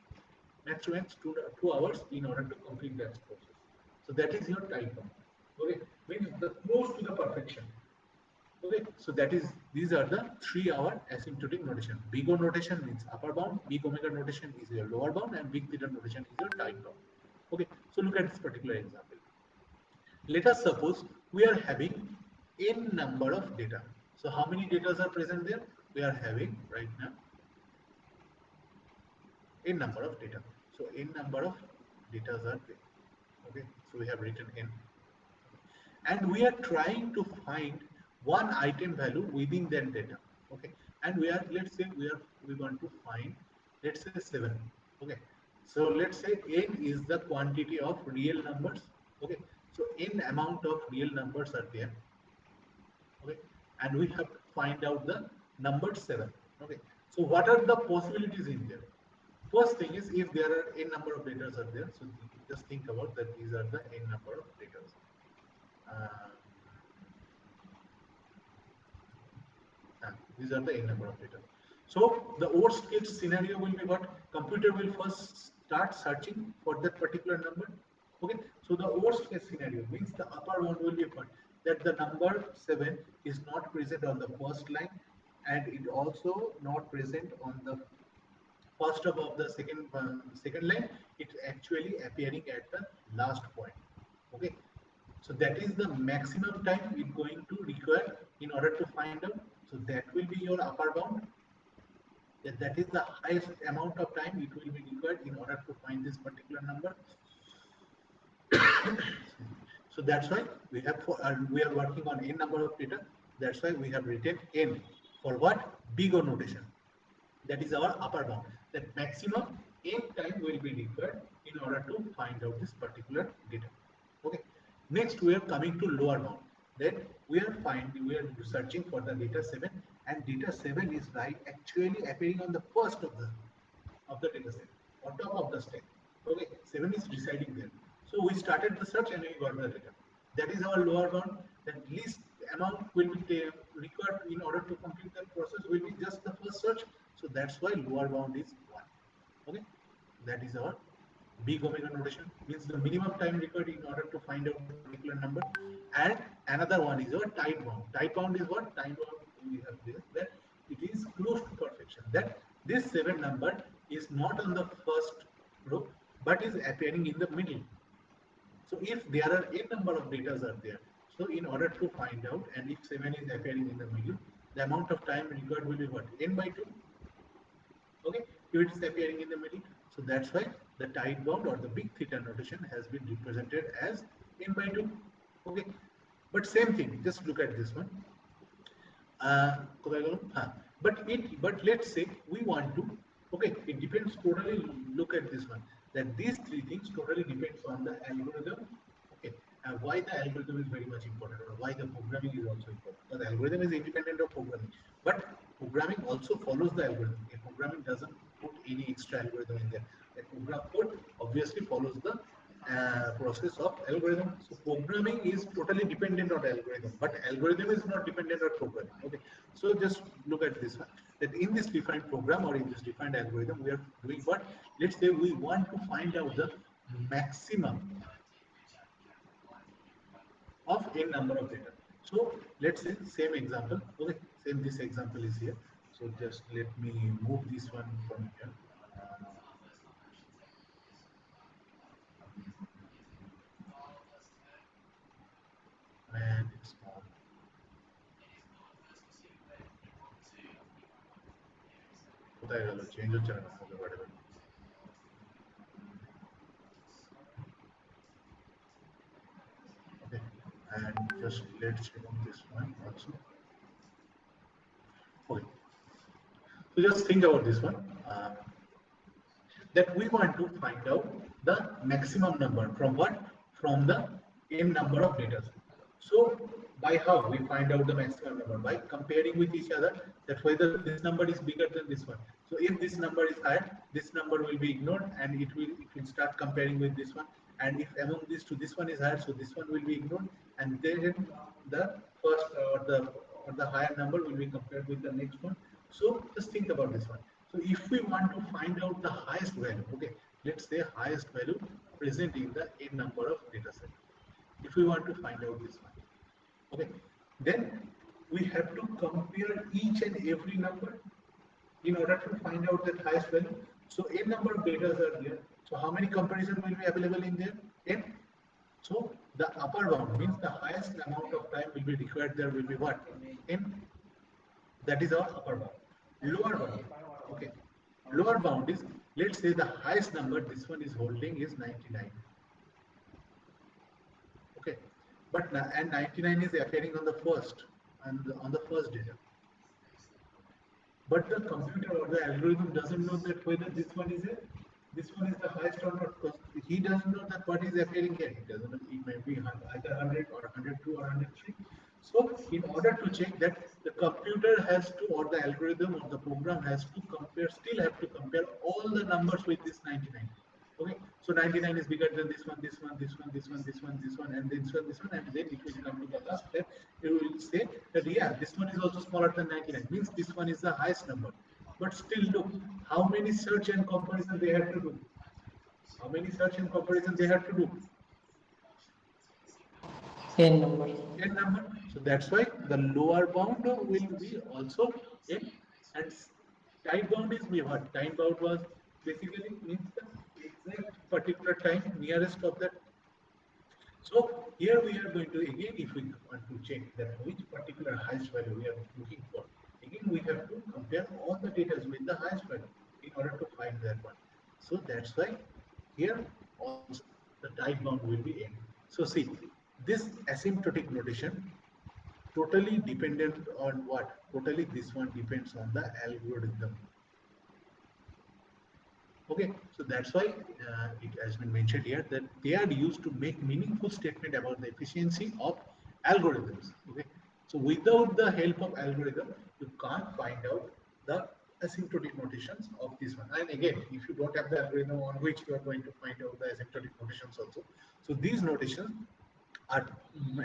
max to max 2 hours in order to complete that process. So that is your time bound. Okay, means the close to the perfection. Okay, so these are the 3 hour asymptotic notation. Big O notation means upper bound, big omega notation is your lower bound, and big theta notation is your time bound. Okay, so look at this particular example. Let us suppose we are having n number of data. So how many data are present there? We are having right now n number of data. So n number of data are there. Okay, so we have written n, and we are trying to find one item value within that data. Okay, and let's say we want to find, let's say 7. Okay, so let's say n is the quantity of real numbers. Okay, so n amount of real numbers are there. Okay, and we have to find out the number 7. Okay, so what are the possibilities in there? First thing is, if there are n number of data are there, so just think about that these are the n number of data. These are the n number of data. So the worst case scenario will be what? Computer will first start searching for that particular number. Okay. So the worst case scenario means the upper bound will be what? That the number 7 is not present on the first line, and it also not present on the first above the second line. It's actually appearing at the last point. Okay. So that is the maximum time it's going to require in order to find out. So that will be your upper bound. That is the highest amount of time it will be required in order to find this particular number. So that's why we are working on n number of data. That's why we have written n for what? Big O notation. That is our upper bound. That maximum n time will be required in order to find out this particular data. Okay. Next, we are coming to lower bound. Then we are searching for the data 7, and data 7 is actually appearing on the first of the data set, on top of the stack. Okay, 7 is residing there. So we started the search and we got the data. That is our lower bound. The least amount will be required in order to complete that process will be just the first search. So that's why lower bound is 1. Okay, that is our big omega notation, means the minimum time required in order to find out a particular number. And another one is our tight bound. Tight bound is what? Tight bound we have this, that it is close to perfection. That this 7 number is not on the first row but is appearing in the middle. So if there are n number of data are there, so in order to find out, and if 7 is appearing in the middle, the amount of time required will be what? N by 2. Okay, if it is appearing in the middle. So that's why the tight bound or the big theta notation has been represented as n by 2. Okay, but same thing, just look at this one. But let's say we want to, okay, it depends totally, look at this one, that these three things totally depends on the algorithm. Okay, why the algorithm is very much important, or why the programming is also important. Because the algorithm is independent of programming, but programming also follows the algorithm. A programming doesn't put any extra algorithm in there. A program code obviously follows the process of algorithm. So programming is totally dependent on algorithm, but algorithm is not dependent on programming. Okay, so just look at this one, that in this defined program or in this defined algorithm, we are doing what? Let's say we want to find out the maximum of n number of data. So let's say same example. Okay, same this example is here. So just let me move this one from here. And it's small. কোথায় গেল? Change হচ্ছে না, okay, whatever. Okay, and just let's remove this one also. Okay, so just think about this one, that we want to find out the maximum number from what? From the n number of data. So by how we find out the maximum number? By comparing with each other, that whether this number is bigger than this one. So if this number is higher, this number will be ignored, and it will start comparing with this one. And if among these two this one is higher, so this one will be ignored, and then the first or the higher number will be compared with the next one. So just think about this one. So if we want to find out the highest value, okay, let's say highest value present in the n number of data set. If we want to find out this one, okay, then we have to compare each and every number in order to find out that highest value. So n number of data are there. So how many comparisons will be available in there? N. So the upper bound means the highest amount of time will be required there will be what? N. That is our upper bound. Lower bound, okay. Lower bound is, let's say the highest number this one is holding is 99. Okay, but and 99 is appearing on the first and on the first data. But the computer or the algorithm doesn't know that whether this one is the highest or not, because he doesn't know that what is appearing here. He doesn't know, it may be either 100 or 102 or 103. So in order to check that, the computer has to, or the algorithm or the program has to compare, still have to compare all the numbers with this 99. Okay, So 99 is bigger than this one, this one, this one, this one, this one, this one, and this one, and then it will come to the last step. You will say that yeah, this one is also smaller than 99. Means this one is the highest number. But still, look how many search and comparison they had to do. How many search and comparison they had to do? n number. N number. So that's why the lower bound will be also n, and time bound is what? Time bound was basically means the exact particular time nearest of that. So here we are going to again, if we want to check that which particular highest value we are looking for, again we have to compare all the data with the highest value in order to find that one. So that's why here also the time bound will be n. So see, this asymptotic notation totally dependent on what? Totally this one depends on the algorithm. Okay, so that's why it has been mentioned here that they are used to make meaningful statement about the efficiency of algorithms. Okay, so without the help of algorithm, you can't find out the asymptotic notations of this one. And again, if you don't have the algorithm on which you are going to find out the asymptotic notations also, so these notations are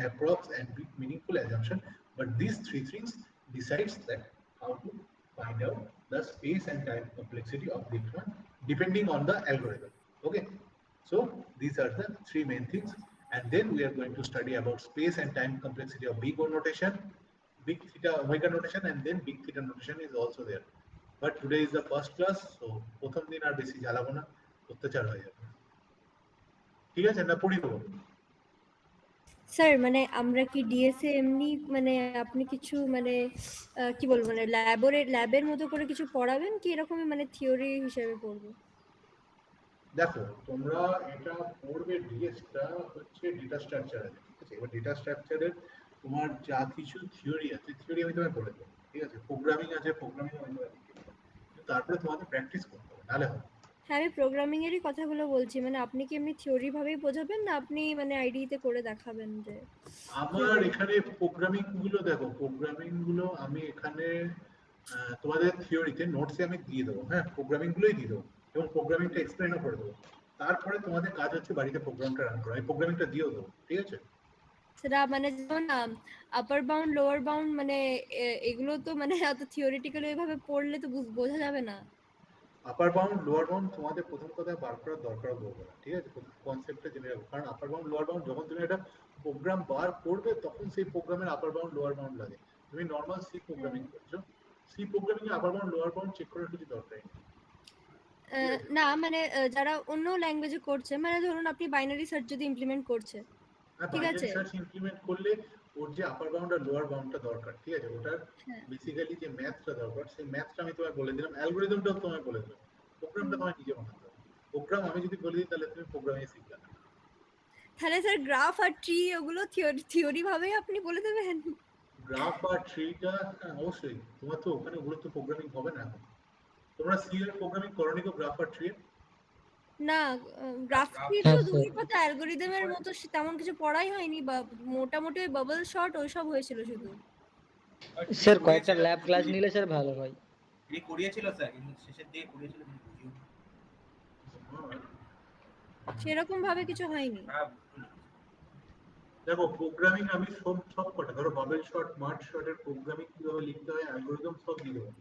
approx and meaningful assumption, but these three things decides that how to find out the space and time complexity of this one depending on the algorithm. Okay, so these are the three main things, and then we are going to study about space and time complexity of big O notation, big theta omega notation, and then big theta notation is also there. But today is the first class, so প্রথম দিন আর বেশি জ্বালাবো না, অত্যাচার হয়ে যাবে। ঠিক আছে না, পড়ি দেবো। স্যার মানে আমরা কি ডিএসএ এমনি মানে আপনি কিছু মানে কি বলবো মানে ল্যাবের মতো করে কিছু পড়াবেন কি এরকমই মানে থিওরি হিসেবে পড়বো? দেখো তোমরা এটা পড়বে, ডিএসটা হচ্ছে ডেটা স্ট্রাকচারে, ঠিক আছে? এবার ডেটা স্ট্রাকচারের তোমার যা কিছু থিওরি আছে, থিওরি আমি তোমায় বলে দেবো, ঠিক আছে? প্রোগ্রামিং আছে, প্রোগ্রামিং আমি তোমায় দেখিয়ে দেবো। তারপরে তোমাদের প্র্যাকটিস করতে হবে, নাহলে হবে। হ্যাঁ, আমি প্রোগ্রামিং এরই কথাগুলো বলছি। মানে আপনি কি এমনি থিওরি ভাবেই বোঝাবেন না আপনি মানে আইডিতে করে দেখাবেন যে আমার এখানে প্রোগ্রামিং গুলো দেখো, প্রোগ্রামিং গুলো আমি এখানে তোমাদের থিওরিতে নোটসে আমি দিয়ে দেবো, হ্যাঁ, প্রোগ্রামিং গুলোই দিয়ে দেবো এবং প্রোগ্রামিংটা এক্সপ্লেনও করে দেবো। তারপরে তোমাদের কাজ হচ্ছে বাড়িতে প্রোগ্রামটা রান করা, এই প্রোগ্রামিংটা দিয়েও দেবো, ঠিক আছে? সেটা মানে যেমন আপার বাউন্ড লোয়ার বাউন্ড মানে এগুলো তো মানে এত থিওরিটিক্যালি ওইভাবে পড়লে তো বোঝা যাবে না। আপার বাউন্ড লোয়ার বাউন্ড তোমাদের প্রথম কথা বার করার দরকার পড়বে না, ঠিক আছে? কনসেপ্টটা জেনে রাখো, কারণ আপার বাউন্ড লোয়ার বাউন্ড যখন তুমি একটা প্রোগ্রাম বার করবে তখন সেই প্রোগ্রামের আপার বাউন্ড লোয়ার বাউন্ড লাগে। তুমি নর্মাল সি প্রোগ্রামিং করছো, সি প্রোগ্রামিং এ upper bound lower bound check করার কিছু দরকার নেই। না মানে যারা অন্য ল্যাঙ্গুয়েজে করছে, মানে ধরুন আপনি বাইনারি সার্চ যদি ইমপ্লিমেন্ট করছে, ঠিক আছে, বাইনারি সার্চ ইমপ্লিমেন্ট করলে ওর যে আপার বাউন্ড আর লোয়ার বাউন্ডটা দরকার, ঠিক আছে? ওটার বেসিক্যালি যে ম্যাথটা দরকার, সেই ম্যাথটা আমি তোমায় বলে দিলাম, অ্যালগরিদমটাও তোমায় বলে দিলাম, প্রোগ্রামটা তোমায় নিজে বানাতে হবে। প্রোগ্রাম আমি যদি বলে দিই তাহলে তুমি প্রোগ্রামিং শিখবে না। তাহলে স্যার গ্রাফ আর ট্রি ওগুলো থিওরি ভাবেই আপনি বলে দেবেন? গ্রাফ আর ট্রিটা অবশ্যই তোমার তো ওখানে, ওগুলো তো প্রোগ্রামিং হবে না এখন। তোমরা সি এর প্রোগ্রামিং করোনি তো গ্রাফ আর ট্রি? না, গ্রাফ ট্রি তো দূরের কথা, অ্যালগরিদমের মতো তেমন কিছু পড়াই হয়নি, বা মোটামুটি ওই বাবল শর্ট ওইসব হয়েছিল শুধু। স্যার কয়েকটা ল্যাব ক্লাস নিলে স্যার ভালো হয়। এই করিয়েছিল স্যার, কিন্তু শেষের দিকে করিয়েছিল কিন্তু বুঝিও সেরকম ভাবে কিছু হয়নি। দেখো প্রোগ্রামিং আমি সব কটা ধরো বাবেল শর্ট, মার্চ শর্টের প্রোগ্রামিং কিভাবে লিখতে হয়, অ্যালগরিদম সব দিয়ে দেবো,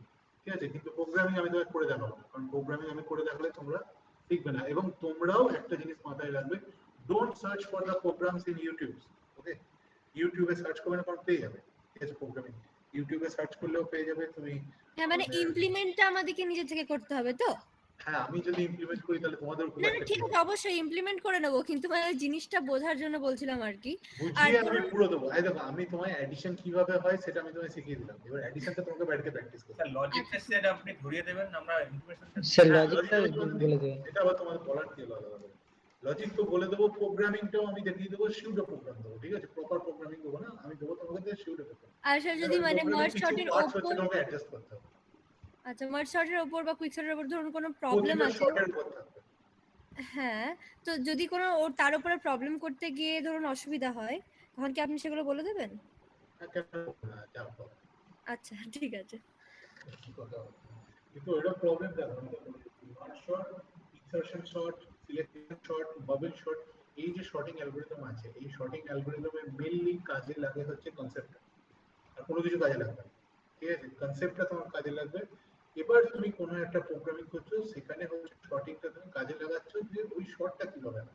ঠিক আছে? কিন্তু প্রোগ্রামিং আমি তোমায় করে দেখাবো না, কারণ প্রোগ্রামিং আমি করে দেখালে তোমরা শিখবে না। এবং তোমরাও একটা জিনিস মাথায় রাখবে, don't search for the programs in YouTube. Okay, ইউটিউবে সার্চ করবে না, কারণ পেয়ে যাবে, ঠিক আছে? প্রোগ্রামিং ইউটিউবে সার্চ করলেও পেয়ে যাবে তুমি। হ্যাঁ মানে ইমপ্লিমেন্টটা আমাদেরকে নিজে থেকে করতে হবে তো? হ্যাঁ, আমি যদি ইমপ্লিমেন্ট করি তাহলে তোমাদের খুব না একটা ঠিক আছে, অবশ্যই ইমপ্লিমেন্ট করে নেবো, কিন্তু মানে জিনিসটা বোঝার জন্য বলছিলাম আর কি। আর বুঝিয়ে আমি পুরো দেবো। এই দেখো আমি তোমায় অ্যাডিশন কিভাবে হয় সেটা আমি তোমায় শিখিয়ে দিলাম, এবার অ্যাডিশনটা তোমাকে বাড়িতে প্র্যাকটিস করতে হবে। স্যার লজিকটা সেট আপনি ধরিয়ে দেবেন, আমরা ইনফরমেশনটা স্যার হ্যাঁ, লজিকটা বলে দেবেন। এটা আবার তোমাদের বলার কি আলাদা হবে। লজিক তো বলে দেবো, প্রোগ্রামিংটাও আমি দেখিয়ে দেবো, সিউডো প্রোগ্রাম দেবো, ঠিক আছে? প্রপার প্রোগ্রামিং দেবো না, আমি দেবো তোমাকে সিউডো প্রোগ্রাম। আর স্যার যদি মানে মার্জ শর্টের হচ্ছে উপর, তোমাকে অ্যাডজাস্ট করতে হবে। আচ্ছা মার্জ শর্টের উপর বা কুইক শর্টের উপর ধরুন কোনো প্রবলেম প্রতিটা আছে, শর্টের উপর থাকবে। হ্যাঁ, তো যদি কোনো ওর তার উপরে প্রবলেম করতে গিয়ে ধরুন অসুবিধা হয়, তখন কি আপনি সেগুলো বলে দেবেন? হ্যাঁ, কেন বলবো না, যাও বাবা। আচ্ছা ঠিক আছে। কথা হবে। কিন্তু ওটা প্রবলেম দেখো, March short, insertion short, selection short, bubble short, এই যে শর্টিং অ্যালগরিদম আছে, এই শর্টিং অ্যালগরিদমে মেইনলি কাজে লাগে হচ্ছে কনসেপ্টটা, আর কোনো কিছু কাজে লাগবে না। ঠিক আছে, কনসেপ্টটা তোমার কাজে লাগবে। এবার তুমি কোনো একটা প্রোগ্রামিং করছো, সেখানে হচ্ছে শর্টিংটা তুমি কাজে লাগাচ্ছ, যে ওই শর্টটা কিভাবে হবে।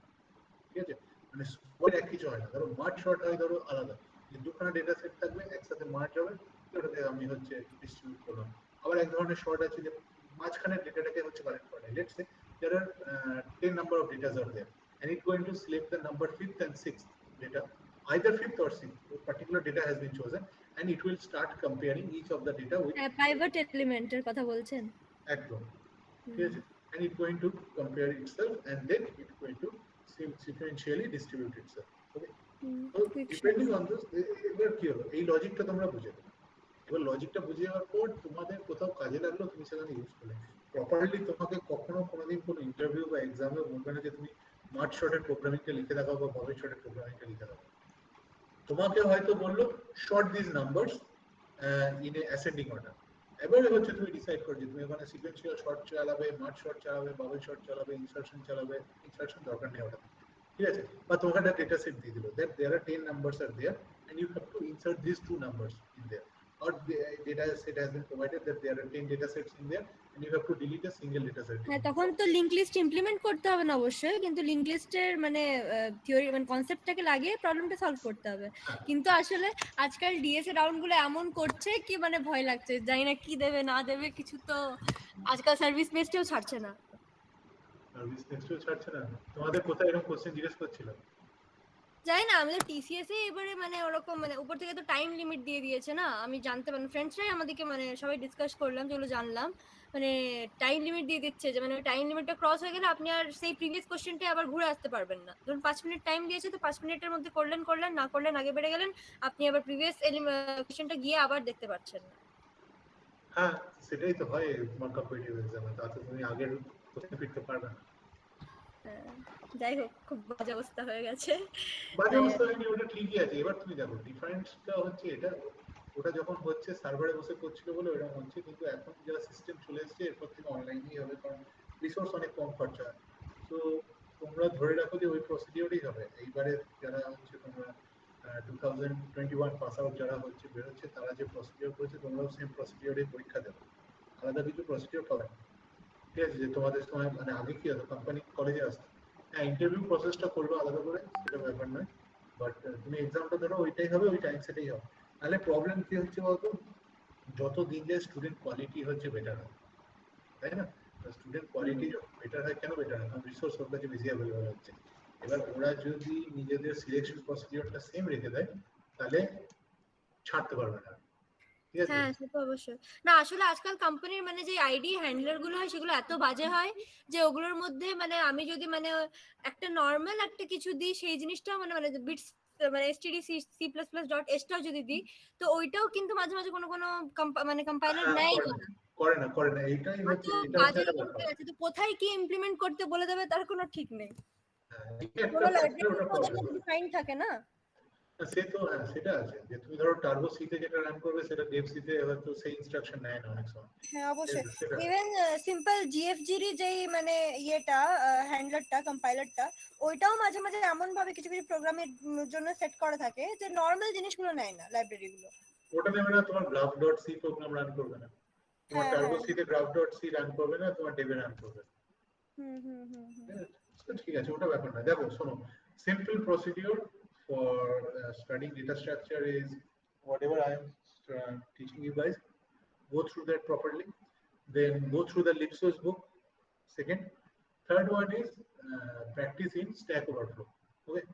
ঠিক আছে, মানে সবার এক কিছু হয় না। ধরো মার্জ শর্ট হয়, ধরো আলাদা, যে দুখানা ডেটা সেট থাকবে একসাথে মার্জ হবে, ওটাতে আমি হচ্ছে ডিস্ট্রিবিউট করলাম। আবার এক ধরনের শর্ট আছে যে মাঝখানে ডেটাটাকে হচ্ছে কালেক্ট করে। Let's say there are 10 number of data are there, and it's going to select the number 5th and 6th data, either 5th or 6th. A particular data has been chosen, and it will start comparing each of the data with private এলিমেন্টের কথা বলছেন? একদম। ঠিক আছে, and it's going to compare itself, and then it's going to sequentially distribute itself. Okay, so depending on this, এবার কি হলো, এই লজিকটা তোমরা বুঝে গেলে। এবার লজিকটা বুঝে যাওয়ার পর তোমাদের কোথাও কাজে লাগলো, তুমি সেখানে ইউজ করলে। প্রপারলি তোমাকে কখনো কোনোদিন কোনো ইন্টারভিউ বা এক্সামে বলবে না যে তুমি মার্জ শর্টের প্রোগ্রামিংটা লিখে দেখাও বা বাবল শর্টের প্রোগ্রামিংটা লিখে দেখাও। তোমাকে হয়তো বললো short this numbers in a ascending order. এবারে হচ্ছে তুমি ডিসাইড করো যে তুমি ওখানে সিকোয়েন্সিয়াল শর্ট চালাবে, মার্জ শর্ট চালাবে, বাবল শর্ট চালাবে, ইনসার্শন চালাবে। ইনসার্শন দরকার নেই ওটা, ঠিক আছে। বা তোমাকে একটা ডেটা সেট দিয়ে দিল that there are 10 numbers are there, and you have to insert this 2 numbers in there, or the data set has been provided that there are 10 data sets in there, and you have to delete a single data set. হ্যাঁ, তখন তো link list implement করতে হবে না অবশ্যই, কিন্তু link লিস্টের মানে থিওরি মানে কনসেপ্টটাকে লাগিয়ে প্রবলেমটা সলভ করতে হবে। কিন্তু আসলে আজকাল ডিএসএ রাউন্ড গুলো এমন করছে কি মানে ভয় লাগছে, জানি না কি দেবে না দেবে কিছু। তো আজকাল সার্ভিস বেসডেও ছাড়ছে না। সার্ভিস নেক্সটও ছাড়ছে না। তোমাদের কোথায় এরকম কোশ্চেন জিজ্ঞেস করছিল? জানি না, আমাদের টিসিএস এ এবারে মানে ওরকম মানে উপর থেকে তো টাইম লিমিট দিয়ে দিয়েছে না, আমি জানতে পারি ফ্রেন্ডসরাই আমাদেরকে মানে সবাই ডিসকাস করলাম যেগুলো জানলাম, মানে টাইম লিমিট দিয়ে দিচ্ছে যে মানে টাইম লিমিটটা ক্রস হয়ে গেলে আপনি আর সেই প্রিভিয়াস কোশ্চেনটা আবার ঘুরে আসতে পারবেন না। ধরুন 5 মিনিট টাইম দিয়েছে, তো 5 মিনিটের মধ্যে করলেন না করলেন আগে বেড়ে গেলেন, আপনি আবার প্রিভিয়াস কোশ্চেনটা গিয়ে আবার দেখতে পাচ্ছেন না। হ্যাঁ, সেটাই তো হয় তোমার কম্পিটিটিভ এক্সামে, তাতে তুমি আগের কোশ্চেন ফিরতে পারবে না। যাই হোক, খুব বাজে অবস্থা হয়ে গেছে। বাজে অবস্থা হয়নি, ওটা ঠিকই আছে। এবার তুমি দেখো ডিফারেন্সটা হচ্ছে এটা, ওটা যখন হচ্ছে সার্ভারে বসে করছিল বলে ওরকম হচ্ছে, কিন্তু এখন যা সিস্টেম চলে এসেছে এরপর থেকে অনলাইনেই হবে, কারণ রিসোর্স অনেক কম খরচা। তো তোমরা ধরে রাখো যে ওই প্রসিডিওরই হবে। এইবারে যারা হচ্ছে তোমরা 2021 পাস আউট যারা হচ্ছে বেরোচ্ছে, তারা যে প্রসিডিওর করেছে তোমরাও সেম প্রসিডিওরে পরীক্ষা দেবে, আলাদা কিছু প্রসিডিওর পাবে না। ঠিক আছে, যে তোমাদের সময় মানে আগে কি হতো, কোম্পানি কলেজে আসতো, হ্যাঁ ইন্টারভিউ প্রসেসটা করবে আলাদা করে, সেটা ব্যাপার নয়, বাট তুমি এক্সামটা ধরো ওইটাই হবে, ওই টাইম সেটাই হবে। তাহলে প্রবলেম কি হচ্ছে বলতো, যত দিন যায় স্টুডেন্ট কোয়ালিটি হচ্ছে বেটার হয়, তাই না? স্টুডেন্ট কোয়ালিটি যখন বেটার হয়, কেন বেটার হয়? কারণ রিসোর্স ওর কাছে বেশি অ্যাভেলেবল হচ্ছে। এবার ওরা যদি নিজেদের সিলেকশন প্রসিডিওরটা সেম রেখে দেয়, তাহলে ছাড়তে পারবে না। ঠিক আছে, হ্যাঁ, সে তো অবশ্যই। না আসলে আজকাল কোম্পানির মানে যে আইডি হ্যান্ডলার গুলো হয় সেগুলো এত বাজে হয় যে ওগুলোর মধ্যে মানে আমি যদি মানে একটা নর্মাল একটা কিছু দিই, সেই জিনিসটাও মানে মানে বিটস মানে stdc++.h টাও যদি দিই, তো ওইটাও কিন্তু মাঝে মাঝে কোনো কোনো মানে কম্পাইলার নেয় না। করে না, এইটাই হচ্ছে, তো এটা হচ্ছে বাজে একটা রকম ব্যাপার। হয়ে গেছে, তো কোথায় কি ইমপ্লিমেন্ট করতে বলে দেবে তার কোনো ঠিক নেই। হ্যাঁ, এটা একটা পুরো factor, ওটা লাইব্রেরির মধ্যে problem। ডিফাইন থাকে না। সে তো হ্যাঁ, সেটা আছে যে তুমি ধরো টার্বো সিতে যেটা রান করবে সেটা ডেভ সিতে হয়তো সেই ইনস্ট্রাকশন নেয় না অনেক সময়। হ্যাঁ অবশ্যই, সেটা ইভেন সিম্পল জিএফজির যেই মানে ইয়েটা হ্যান্ডলারটা কম্পাইলারটা, ওইটাও মাঝে মাঝে এমন ভাবে কিছু কিছু প্রোগ্রামের জন্য সেট করা থাকে যে নর্মাল জিনিসগুলো নেয় না লাইব্রেরিগুলো। ওটা নেবে না, তোমার graph dot C program run করবে না, তোমার হ্যাঁ টার্বো হ্যাঁ, সিতে গ্রাফ ডট সি রান করবে না, তোমার ডেভে রান করবে। হুম হুম হুম হুম। ঠিক আছে, ওটা ব্যাপার না। দেখো শোনো, simple procedure for studying data structure is whatever I am teaching you guys, go through that properly, then go through the Lipsos book. Second, third one is practice in Stack Overflow. Okay,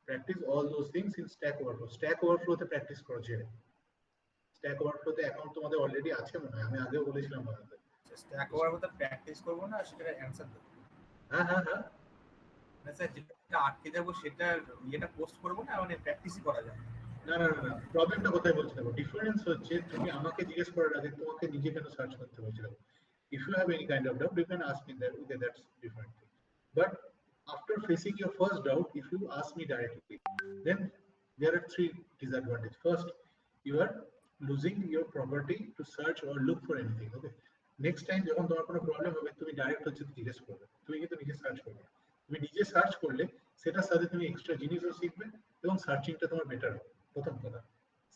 practice all those things in Stack Overflow. Stack Overflow তে practice করো জেনে। Stack Overflow তে account তোমাদের already আছে মনে হয়, আমি আগেও বলেছিলাম বানাতে। স্ট্যাক ওভারফ্লো প্র্যাকটিস করব না, সেটার অ্যানসার দেব। হ্যাঁ হ্যাঁ হ্যাঁ, না স্যার, যেটা আটকে যাবো সেটার ইয়েটা পোস্ট করব না, মানে প্র্যাকটিসই করা যায়। না না না, প্রবলেমটা কোথায় বলছি দেখো, ডিফারেন্স হচ্ছে তুমি আমাকে জিজ্ঞেস করার আগে তোমাকে নিজে কেন সার্চ করতে বলছিলাম। If you have any kind of doubt, you can ask me that. Okay, that's different thing. But after facing your first doubt, if you ask me directly, then there are three disadvantages. First, you are losing your property to search or look for anything. Okay, next time যখন তোমার কোনো problem হবে তুমি direct হচ্ছে জিজ্ঞেস করবে, তুমি কিন্তু নিজে সার্চ করবে না। তুমি নিজে সার্চ করলে সেটার সাথে তুমি এক্সট্রা জিনিসও শিখবে এবং সার্চিংটা তোমার বেটার হবে, প্রথম কথা।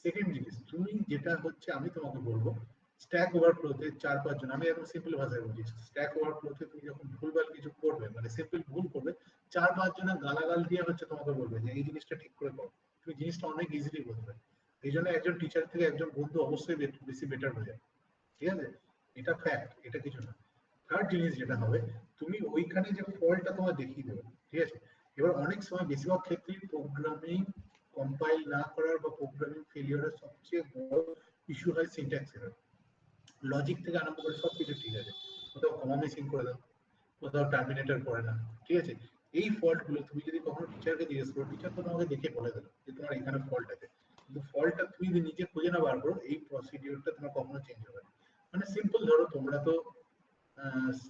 সেকেন্ড জিনিস, তুমি যেটা হচ্ছে আমি তোমাকে বলবো, স্ট্যাক ওভারফ্লোতে 4-5 জন, আমি একদম সিম্পল ভাষায় বলছি, স্ট্যাক ওভারফ্লোতে তুমি যখন ভুলভাল কিছু করবে, মানে সিম্পল ভুল করবে, 4-5 জনের গালাগাল দিয়ে হচ্ছে তোমাকে বলবে যে এই জিনিসটা ঠিক করে করো, তুমি জিনিসটা অনেক ইজিলি বলবে। এই জন্য একজন টিচার থেকে একজন বন্ধু অবশ্যই বেশি বেটার হয়ে যায়, ঠিক আছে? এটা ফ্যাক্ট, এটা কিছু না। থার্ড জিনিস যেটা হবে, তুমি ওইখানে যে ফল্টটা তোমার দেখিয়ে দেবে, ঠিক আছে? এবার অনেক সময় বেশিরভাগ ক্ষেত্রে প্রোগ্রামিং কম্পাইল না করার বা প্রোগ্রামিং ফেলিওরের সবচেয়ে বড় ইস্যু হয় সিনট্যাক্স এরর। লজিক থেকে আরম্ভ করে সবকিছু ঠিক আছে, কোথাও কমা মিসিং করে দাও, কোথাও টার্মিনেটর করে না, ঠিক আছে? এই ফল্ট গুলো তুমি যদি কখনো টিচারকে জিজ্ঞেস করো, টিচার তো তোমাকে দেখে বলে দিল যে তোমার এখানে ফল্ট আছে, কিন্তু ফল্টটা তুমি যদি নিজে খুঁজে না বার করো, এই প্রসিডিউরটা তোমার কখনো চেঞ্জ হবে না। মানে সিম্পল ধরো, তোমরা তো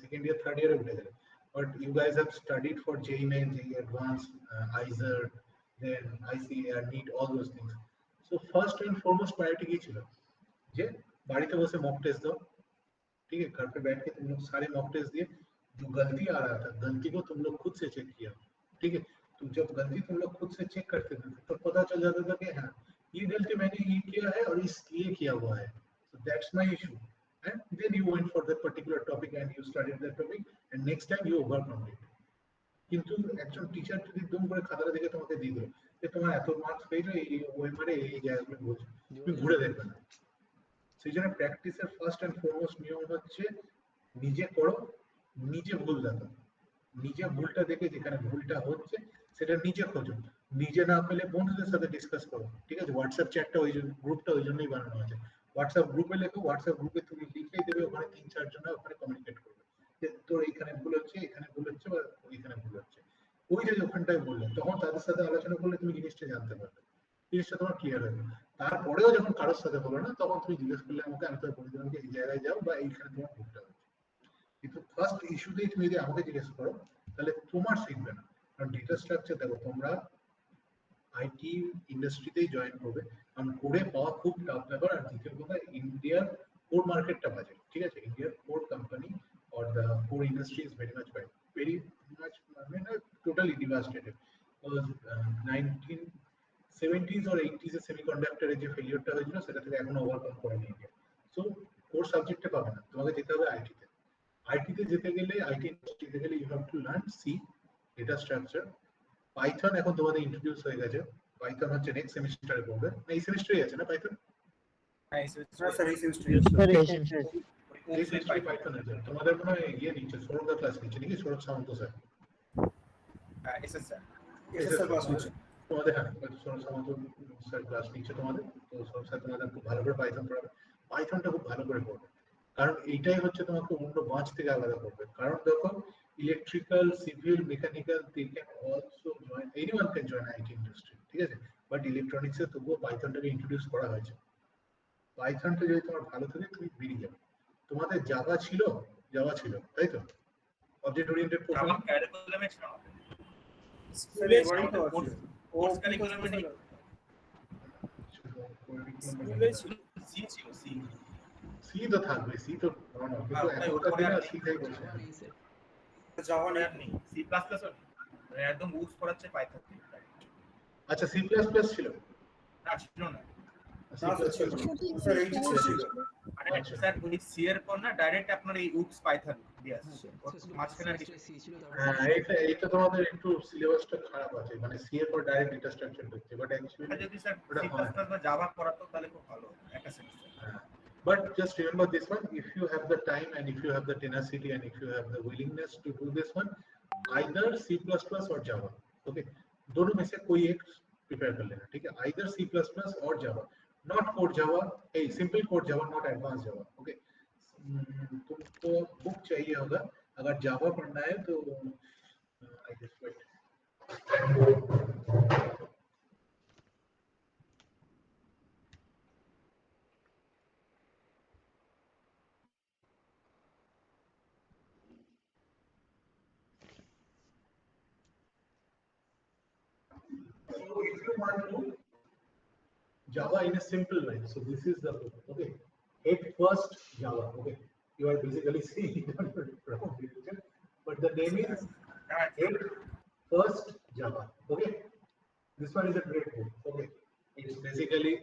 সেকেন্ড ইয়ার থার্ড ইয়ারে উঠে গেলে, but you guys have studied for JEE main, JEE advance, IISER, then ICAR, NEET, all those things. So first and foremost priority কি ছিল? যে বাড়িতে বসে মক टेस्ट दो, ठीक है, घर पे बैठ के तुम लोग सारे मॉक टेस्ट दिए, जो गलती आ रहा था गलती को तुम लोग खुद से चेक किया, ठीक है? तो जब गलती तुम लोग खुद से चेक करते थे तो पता चल जाता था कि हाँ ये गलती मैंने ये किया है और इसलिए किया हुआ है, so that's my issue, and then you went for that particular topic and you studied that topic and next time you overcome it. কিন্তু একজন টিচার যদি দুম করে খাতাটা দেখে তোমাকে দিয়ে দিল যে তোমার এত মার্কস পেয়েছো এই ওয়েমারে এই জায়গাগুলো বলছো, তুমি ঘুরে দেখবে না। সেই জন্য প্র্যাকটিসের ফার্স্ট এন্ড ফরমোস্ট নিয়ম হচ্ছে নিজে করো, নিজে ভুল দেখো, নিজে ভুলটা দেখে যেখানে ভুলটা হচ্ছে সেটা নিজে খোঁজো, নিজে না পেলে বন্ধুদের সাথে ডিসকাস করো, ঠিক আছে? হোয়াটসঅ্যাপ চ্যাটটা ওই গ্রুপটা ওই জন্যই বানানো আছে। হোয়াটসঅ্যাপ গ্রুপে লেখো, হোয়াটসঅ্যাপ গ্রুপে তুমি লিখেই দেবে, ওখানে 3-4 জন ওখানে কমিউনিকেট করবে যে তোর এইখানে ভুল হচ্ছে, এখানে ভুল হচ্ছে বা ওইখানে ভুল হচ্ছে। ওই যে ওখানটায় বললে তখন তাদের সাথে আলোচনা করলে তুমি জিনিসটা জানতে পারবে, জিনিসটা তোমার ক্লিয়ার হয়ে যাবে। তারপরেও যখন কারোর সাথে হলো না তখন তুমি জিজ্ঞেস করলে আমাকে, আমি তো বলে দিলাম যে এই জায়গায় যাও বা এইখানে তোমার ভুলটা হচ্ছে। কিন্তু ফার্স্ট ইস্যুতেই তুমি যদি আমাকে জিজ্ঞেস করো তাহলে তোমার শিখবে না, কারণ ডেটা স্ট্রাকচার দেখো, তোমরা আইটি ইন্ডাস্ট্রিতেই জয়েন করবে, কারণ কোরে পাওয়া খুব টাফ ব্যাপার। আর দ্বিতীয় কথা, ইন্ডিয়ার কোর মার্কেটটা বাজে, ঠিক আছে? ইন্ডিয়ার core company or the core industry is very much bad, very much, I mean, totally devastated, because 1970s or 80s এ সেমিকন্ডাক্টরের যে ফেলিওরটা হয়েছিল সেটা থেকে এখনো ওভারকাম করেনি ইন্ডিয়া। সো কোর সাবজেক্টে পাবে না, তোমাকে যেতে হবে আইটিতে। আইটিতে যেতে গেলে, আইটি ইন্ডাস্ট্রিতে গেলে you have to learn C, data structure, Python এখন তোমাদের ইন্ট্রোডিউস হয়ে গেছে, পাইথন হচ্ছে নেক্সট সেমিস্টারে পড়বে, এই সেমিস্টারে আছে না পাইথন? হ্যাঁ স্যার এই সেমিস্টার এই সেমিস্টারে পাইথন আছে। তোমাদের মনে হয় ইয়ে নিচ্ছে, সৌরভদা ক্লাস নিচ্ছে নাকি? সৌরভ সামন্ত স্যার, এসএস স্যার ক্লাস নিচ্ছে তোমাদের? হ্যাঁ, সৌরভ সামন্ত স্যার ক্লাস নিচ্ছে তোমাদের। তো সৌরভ স্যার তোমাদের খুব ভালো করে পাইথন পড়াবে, পাইথনটা খুব ভালো করে পড়বে, কারণ এইটাই হচ্ছে তোমাকে অন্য ব্রাঞ্চ থেকে আলাদা করবে। কারণ দেখো, electrical, civil, mechanical, they can also join, anyone can join IT industry, ঠিক আছে? বাট ইলেকট্রনিক্সে তবুও পাইথনটাকে ইন্ট্রোডিউস করা হয়েছে। পাইথনটা যদি তোমার ভালো থাকে তুমি বেরিয়ে যাবে। তোমাদের জাভা ছিল, তাই তো? অবজেক্ট ওরিয়েন্টেড প্রোগ্রামিং কারিকুলামে ছিল স্কুলে এবারই তো আছে কোর্স কারিকুলামে নেই, স্কুলে ছিল সি ছিল সি সি তো থাকবে, সি তো নরমাল, কিন্তু এখনকার দিনে সি তাই বলছে। যাওয়া নেই নেই, সি প্লাস প্লাস একদম ইউজ করাচ্ছে পাইথন। আচ্ছা, সি প্লাস প্লাস ছিল না ছিল না, স্যার এই ছিল আরে স্যার ওই সি এর পর না ডাইরেক্ট আপনার এই উক্স পাইথন দিয়ে আসছে মাঝখানে আর কিছু। হ্যাঁ, এইটা তোমাদের একটু সিলেবাসটা খারাপ আছে, মানে সি এর পর ডাইরেক্ট ডেটা স্ট্রাকচার ঢুকছে, বাট অ্যাকচুয়ালি যদি স্যার সি প্লাস প্লাস বা জাভা পড়াতো তাহলে খুব ভালো একটা semester. But just remember this one, if you have the time and if you have the tenacity and if you have the willingness to do this one, either C++ or Java, okay? दोनों में से कोई एक prepare कर लेना, ठीक है? Either C++ or Java, not core Java, hey, simple core Java, not advanced Java, okay? तुमको बुक चाहिए होगा, अगर Java पढ़ना है तो I guess wait. So if you want to Java in a simple way, so this is the book, okay? Head first Java, okay? you are basically seeing it on your picture, but the name is Head First Java. Okay, this one is a great book. Okay, it's basically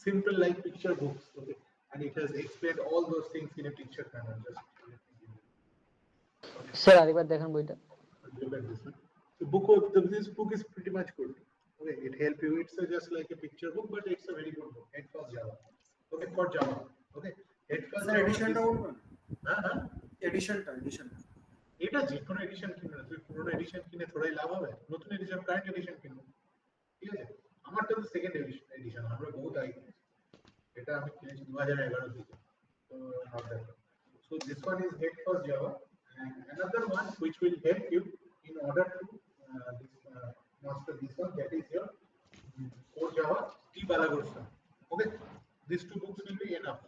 simple like picture books. Okay, and it has explained all those things in a picture manner. Just sir আরেকবার দেখান বইটা। look at this one. This book is pretty much good. Okay, it help you. It's just like a picture book, but it's a very good book. Head First Java. Okay, for Java. Okay, Head First sir Java. এডিশনটা বলবেন হ্যাঁ এডিশনটা এটা যে কোনো addition কিনবে না, তুই পুরোনো addition কিনে থোড়াই লাভ হবে, নতুন এডিশন কারেন্ট এডিশন কিনবো, ঠিক আছে। আমারটা তো সেকেন্ড এডিশন, আমরা বহুত আগে কিনেছি, এটা আমি কিনেছি 2011 থেকে, তো not that one. So this one is Head First Java, and another one which will help you in order to master this one, that is your Core Java T Balagursa. Okay, these two books will be enough.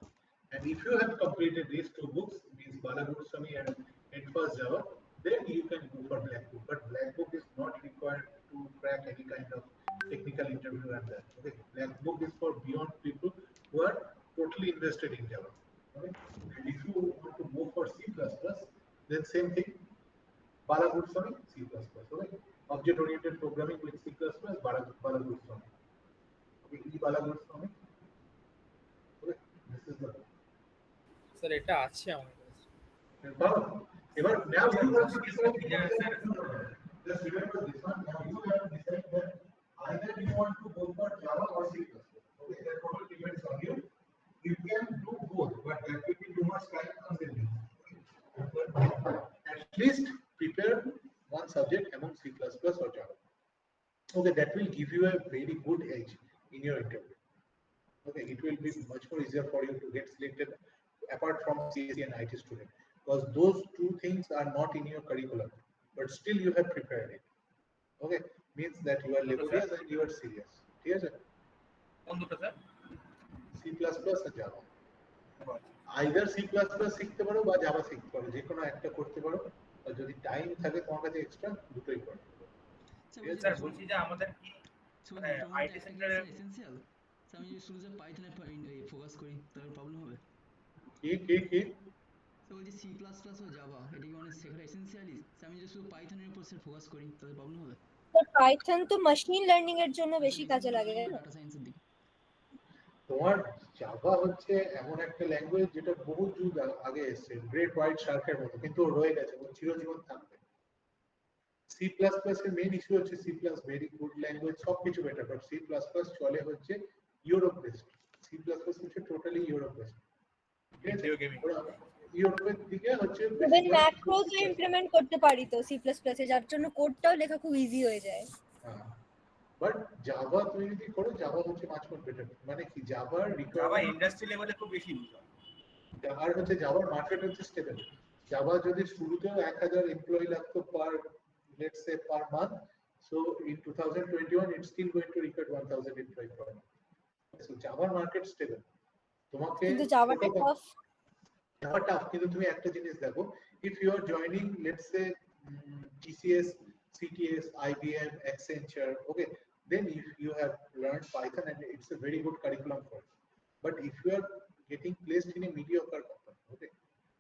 And if you have completed these two books, means Balaguruswamy and Head First Java, then you can go for Black Book. But Black Book is not required to crack any kind of technical interview and that. Okay, Black Book is for beyond people who are totally invested in Java. Okay, and if you want to go for C++, then same thing, Balaguruswamy C++. Okay, object-oriented programming with C++, Balaguruswamy. Okay, E Balaguruswamy. Okay, this is the book. Sir এটা আছে আমার কাছে। Now you have to decide, just remember this one. Now you have to decide that either you want to go for Java or C++. Okay, that totally depends on you. You can do both, but that will be too much time consuming. At least prepare one subject among C++ or Java. Okay, that will give you a very good edge in your interview. Okay, it will be much more easier for you to get selected apart from CSE and IT student, because those two things are not in your curriculum, but still you have prepared it. Okay, means that you are laborious and you are serious. Yes, sir. কোন দুটো sir? C++ আর Java. Either C++ শিখতে পারো বা Java শিখতে পারো, যে কোনো একটা করতে পারো, আর যদি টাইম থাকে তোমার কাছে এক্সট্রা, দুটোই করো। স্যার বলছি যে আমাদের কি আইটি সেক্টরে এসেনশিয়াল, আমি যদি শুধু পাইথনে ফোকাস করি তাহলে প্রবলেম হবে? কি তো বলছি সি প্লাস প্লাস ও জাভা এটা কি অনেক শেখার এসেনশিয়ালি, আমি যদি শুধু পাইথনের উপর ফোকাস করি তাহলে প্রবলেম হবে? পাইথন তো মেশিন লার্নিং এর জন্য বেশি কাজে লাগে। ডাটা সায়েন্সের দিকে তোমার জাভা হচ্ছে এমন একটা ল্যাঙ্গুয়েজ যেটা বহু যুগ আগে এসেছে, গ্রেট হোয়াইট শার্কের মতো, কিন্তু রয়ে গেছে এবং চিরজীবন থাকবে। সি প্লাস প্লাস এর মেইন ইস্যু হচ্ছে C plus very good language, সবকিছু better, but C plus plus চলে হচ্ছে Europe based. C plus plus হচ্ছে টোটালি ইউরোপ বেসড, ইউরোপের দিকে হচ্ছে ইভেন ম্যাক্রোস ইমপ্লিমেন্ট করতে পারি তো সি প্লাস প্লাসে, যার জন্য কোডটাও লেখা খুব ইজি হয়ে যায়। বাট জাভা তুমি যদি করো, জাভা হচ্ছে মাচ মোর বেটার। মানে কি জাভা জাভা ইন্ডাস্ট্রি লেভেলে খুব বেশি ইউজ হয়, আর হচ্ছে জাভার মার্কেট হচ্ছে স্টেবল। জাভা যদি শুরুতেও 1000 এমপ্লয়ি লাগতো পার, let's say per month, so in 2021 it's still going to record 1000 employee per month. So Java market stable. তোমাকে কিন্তু জাভাটা টাফ, Java tough, কিন্তু তুমি একটা জিনিস দেখো, if you are joining let's say TCS, CTS, IBM, Accenture, okay, then if you have learned Python and it's a very good curriculum for it. But if you are getting placed in a mediocre company, okay,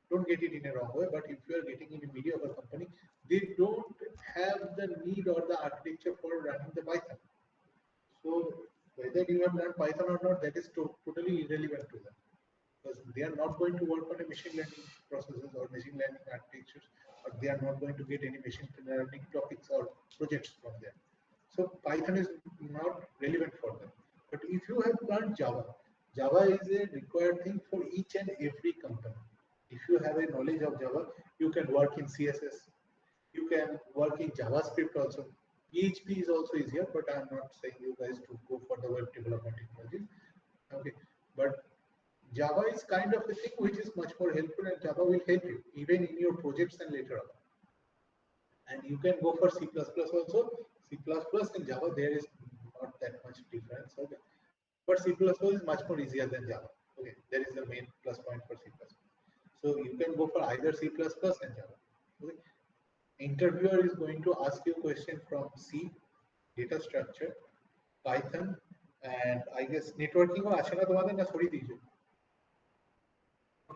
don't get it in a wrong way, but if you are getting in a mediocre company, they don't have the need or the architecture for running the Python. So whether you have learned Python or not, that is totally irrelevant to them, because they are not going to work on a machine learning processes or machine learning architectures, or they are not going to get any machine learning topics or projects from them. So Python is not relevant for them. But if you have learned Java, Java is a required thing for each and every company. If you have a knowledge of Java, you can work in CSS, you can work in JavaScript also. PHP is also easier, but I am not saying you guys to go for the web development technology. Okay, but Java is kind of a thing which is much more helpful, and Java will help you even in your projects and later on. And you can go for C++ also. C++ and Java, there is not that much difference. Okay, but C++ is much more easier than Java. Okay, there is the main plus point for C++. So you can go for either C++ and Java. Okay. Interviewer is going to ask you a question from C, data structure, Python, and I guess networking or ashana তোমাদের না সরিয়ে দিয়েছো?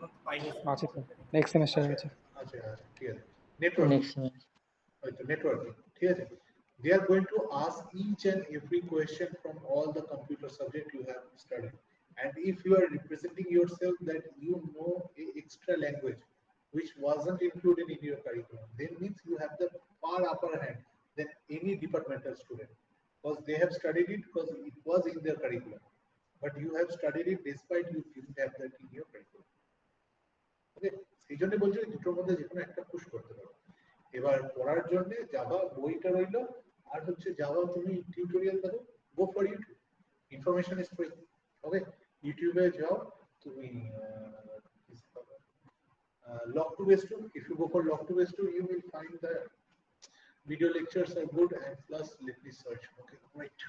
এখনো পাইনি আছে তো next semester আছে আচ্ছা আচ্ছা ঠিক আছে নেটওয়ার্ক নেক্সট হয়তো নেটওয়ার্কিং ঠিক আছে they are going to ask each and every question from all the computer subject you have studied and if you are representing yourself that you know a extra language which wasn't included in your curriculum then means you have the far upper hand than any departmental student because they have studied it because it was in their curriculum but you have studied it despite you didn't have that in your curriculum ওকে সেই জন্য বলছি দুটোর মধ্যে যে কোনো একটা push করতে পারো এবার পড়ার জন্য জাভা বইটা রইলো আর হচ্ছে জাভা তুমি টিউটোরিয়াল দেখো go for YouTube information is free okay ইউটিউবে যাও তুমি log to base 2 if you go for log to base 2 you will find the video lectures are good and plus let me search okay right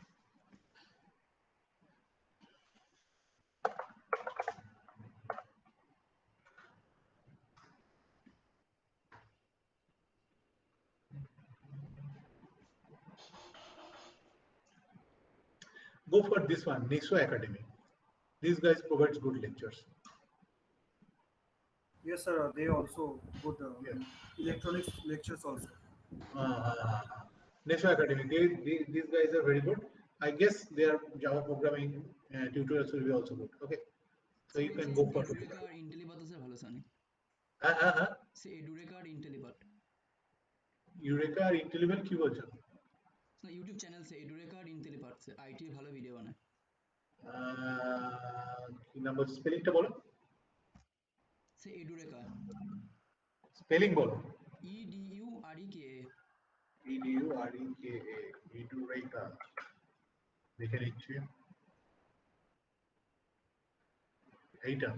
go for this one Nexo Academy these guys provides good lectures Yes, sir. They also good Yeah. electronics lectures also. Nexo Academy these guys are very good I guess their Java programming tutorials will be also good okay so you can go for এডুরেকা আর ইন্টেলিবাট আছে ভালো সানি সে এডুরেকা আর ইন্টেলিবাট Eureka আর Intellivel কি বলছো না YouTube channel সে এডুরেকা আর ইন্টেলিবাট সে আইটি ভালো ভিডিও বানায় কি নাম বলছো স্পেলিংটা বলো সে এডুরেকা স্পেলিং বলো EDUREKA EDUREKA Eureka দেখে নিচ্ছি এইটা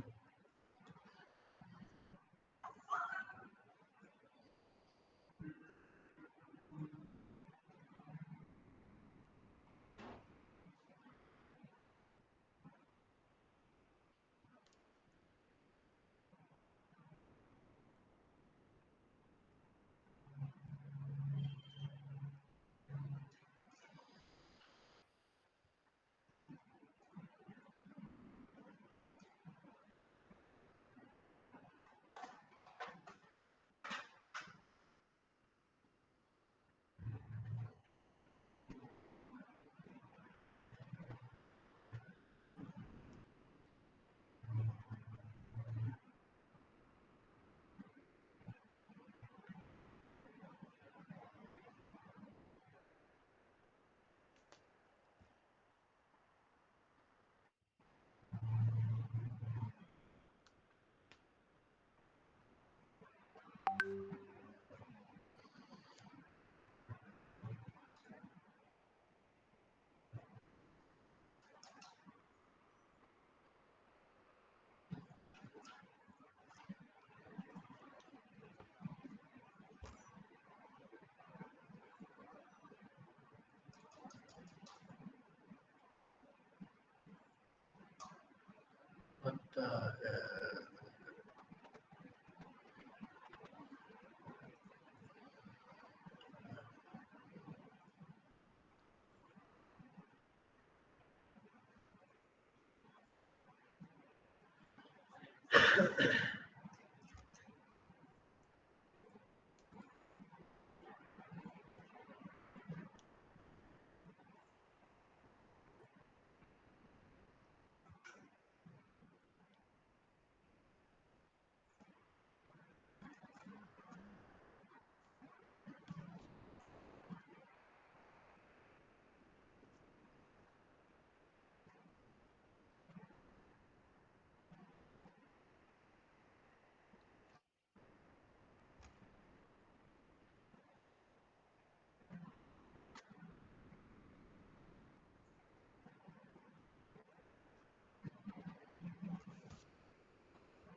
What the hell?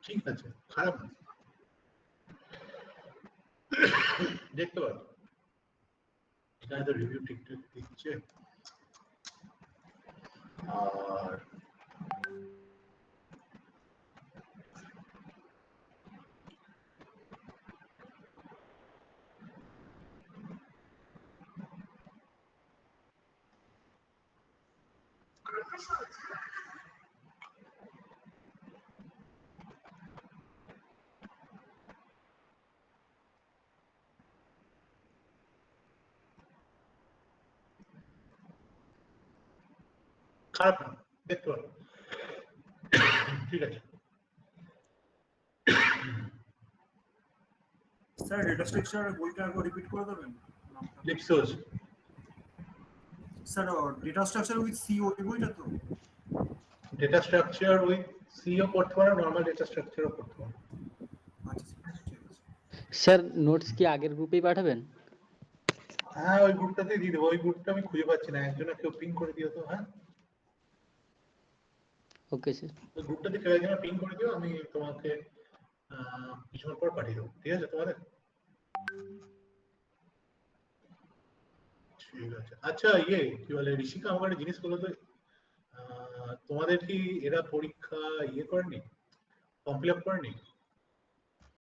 ঠিক আছে খারাপ না দেখতে পারো এখানে তো রিভিউ ঠিকঠাক দিচ্ছে আর খারাপ না, দেখতে পারো। ঠিক আছে স্যার ডেটা স্ট্রাকচার বইটা একবার রিপিট করে দেবেন লিপসোস। স্যার ডেটা স্ট্রাকচার উইথ সিও এই বইটা তো ডেটা স্ট্রাকচার উইথ সিও করতে পারো, নর্মাল ডেটা স্ট্রাকচারও করতে পারো। আচ্ছা ঠিক আছে স্যার নোটস কি আগের গ্রুপেই পাঠাবেন? হ্যাঁ ওই গ্রুপটাতেই দিয়ে দেবো, ওই গ্রুপটা আমি খুঁজে পাচ্ছি না, একজনে কেউ পিং করে দিও তো। হ্যাঁ ওকে স্যার। ওই গ্রুপটাতে কেউ একজনে পিং করে দিও, আমি তোমাকে কিছুক্ষণ পর পাঠিয়ে দেবো, ঠিক আছে তোমাদের? ঠিক আছে। আচ্ছা ইয়ে কি বলে ঋষিকা, আমার একটা জিনিস বলো তো, তোমাদের কি এরা পরীক্ষা ইয়ে করেনি, ফর্ম ফিল আপ করেনি?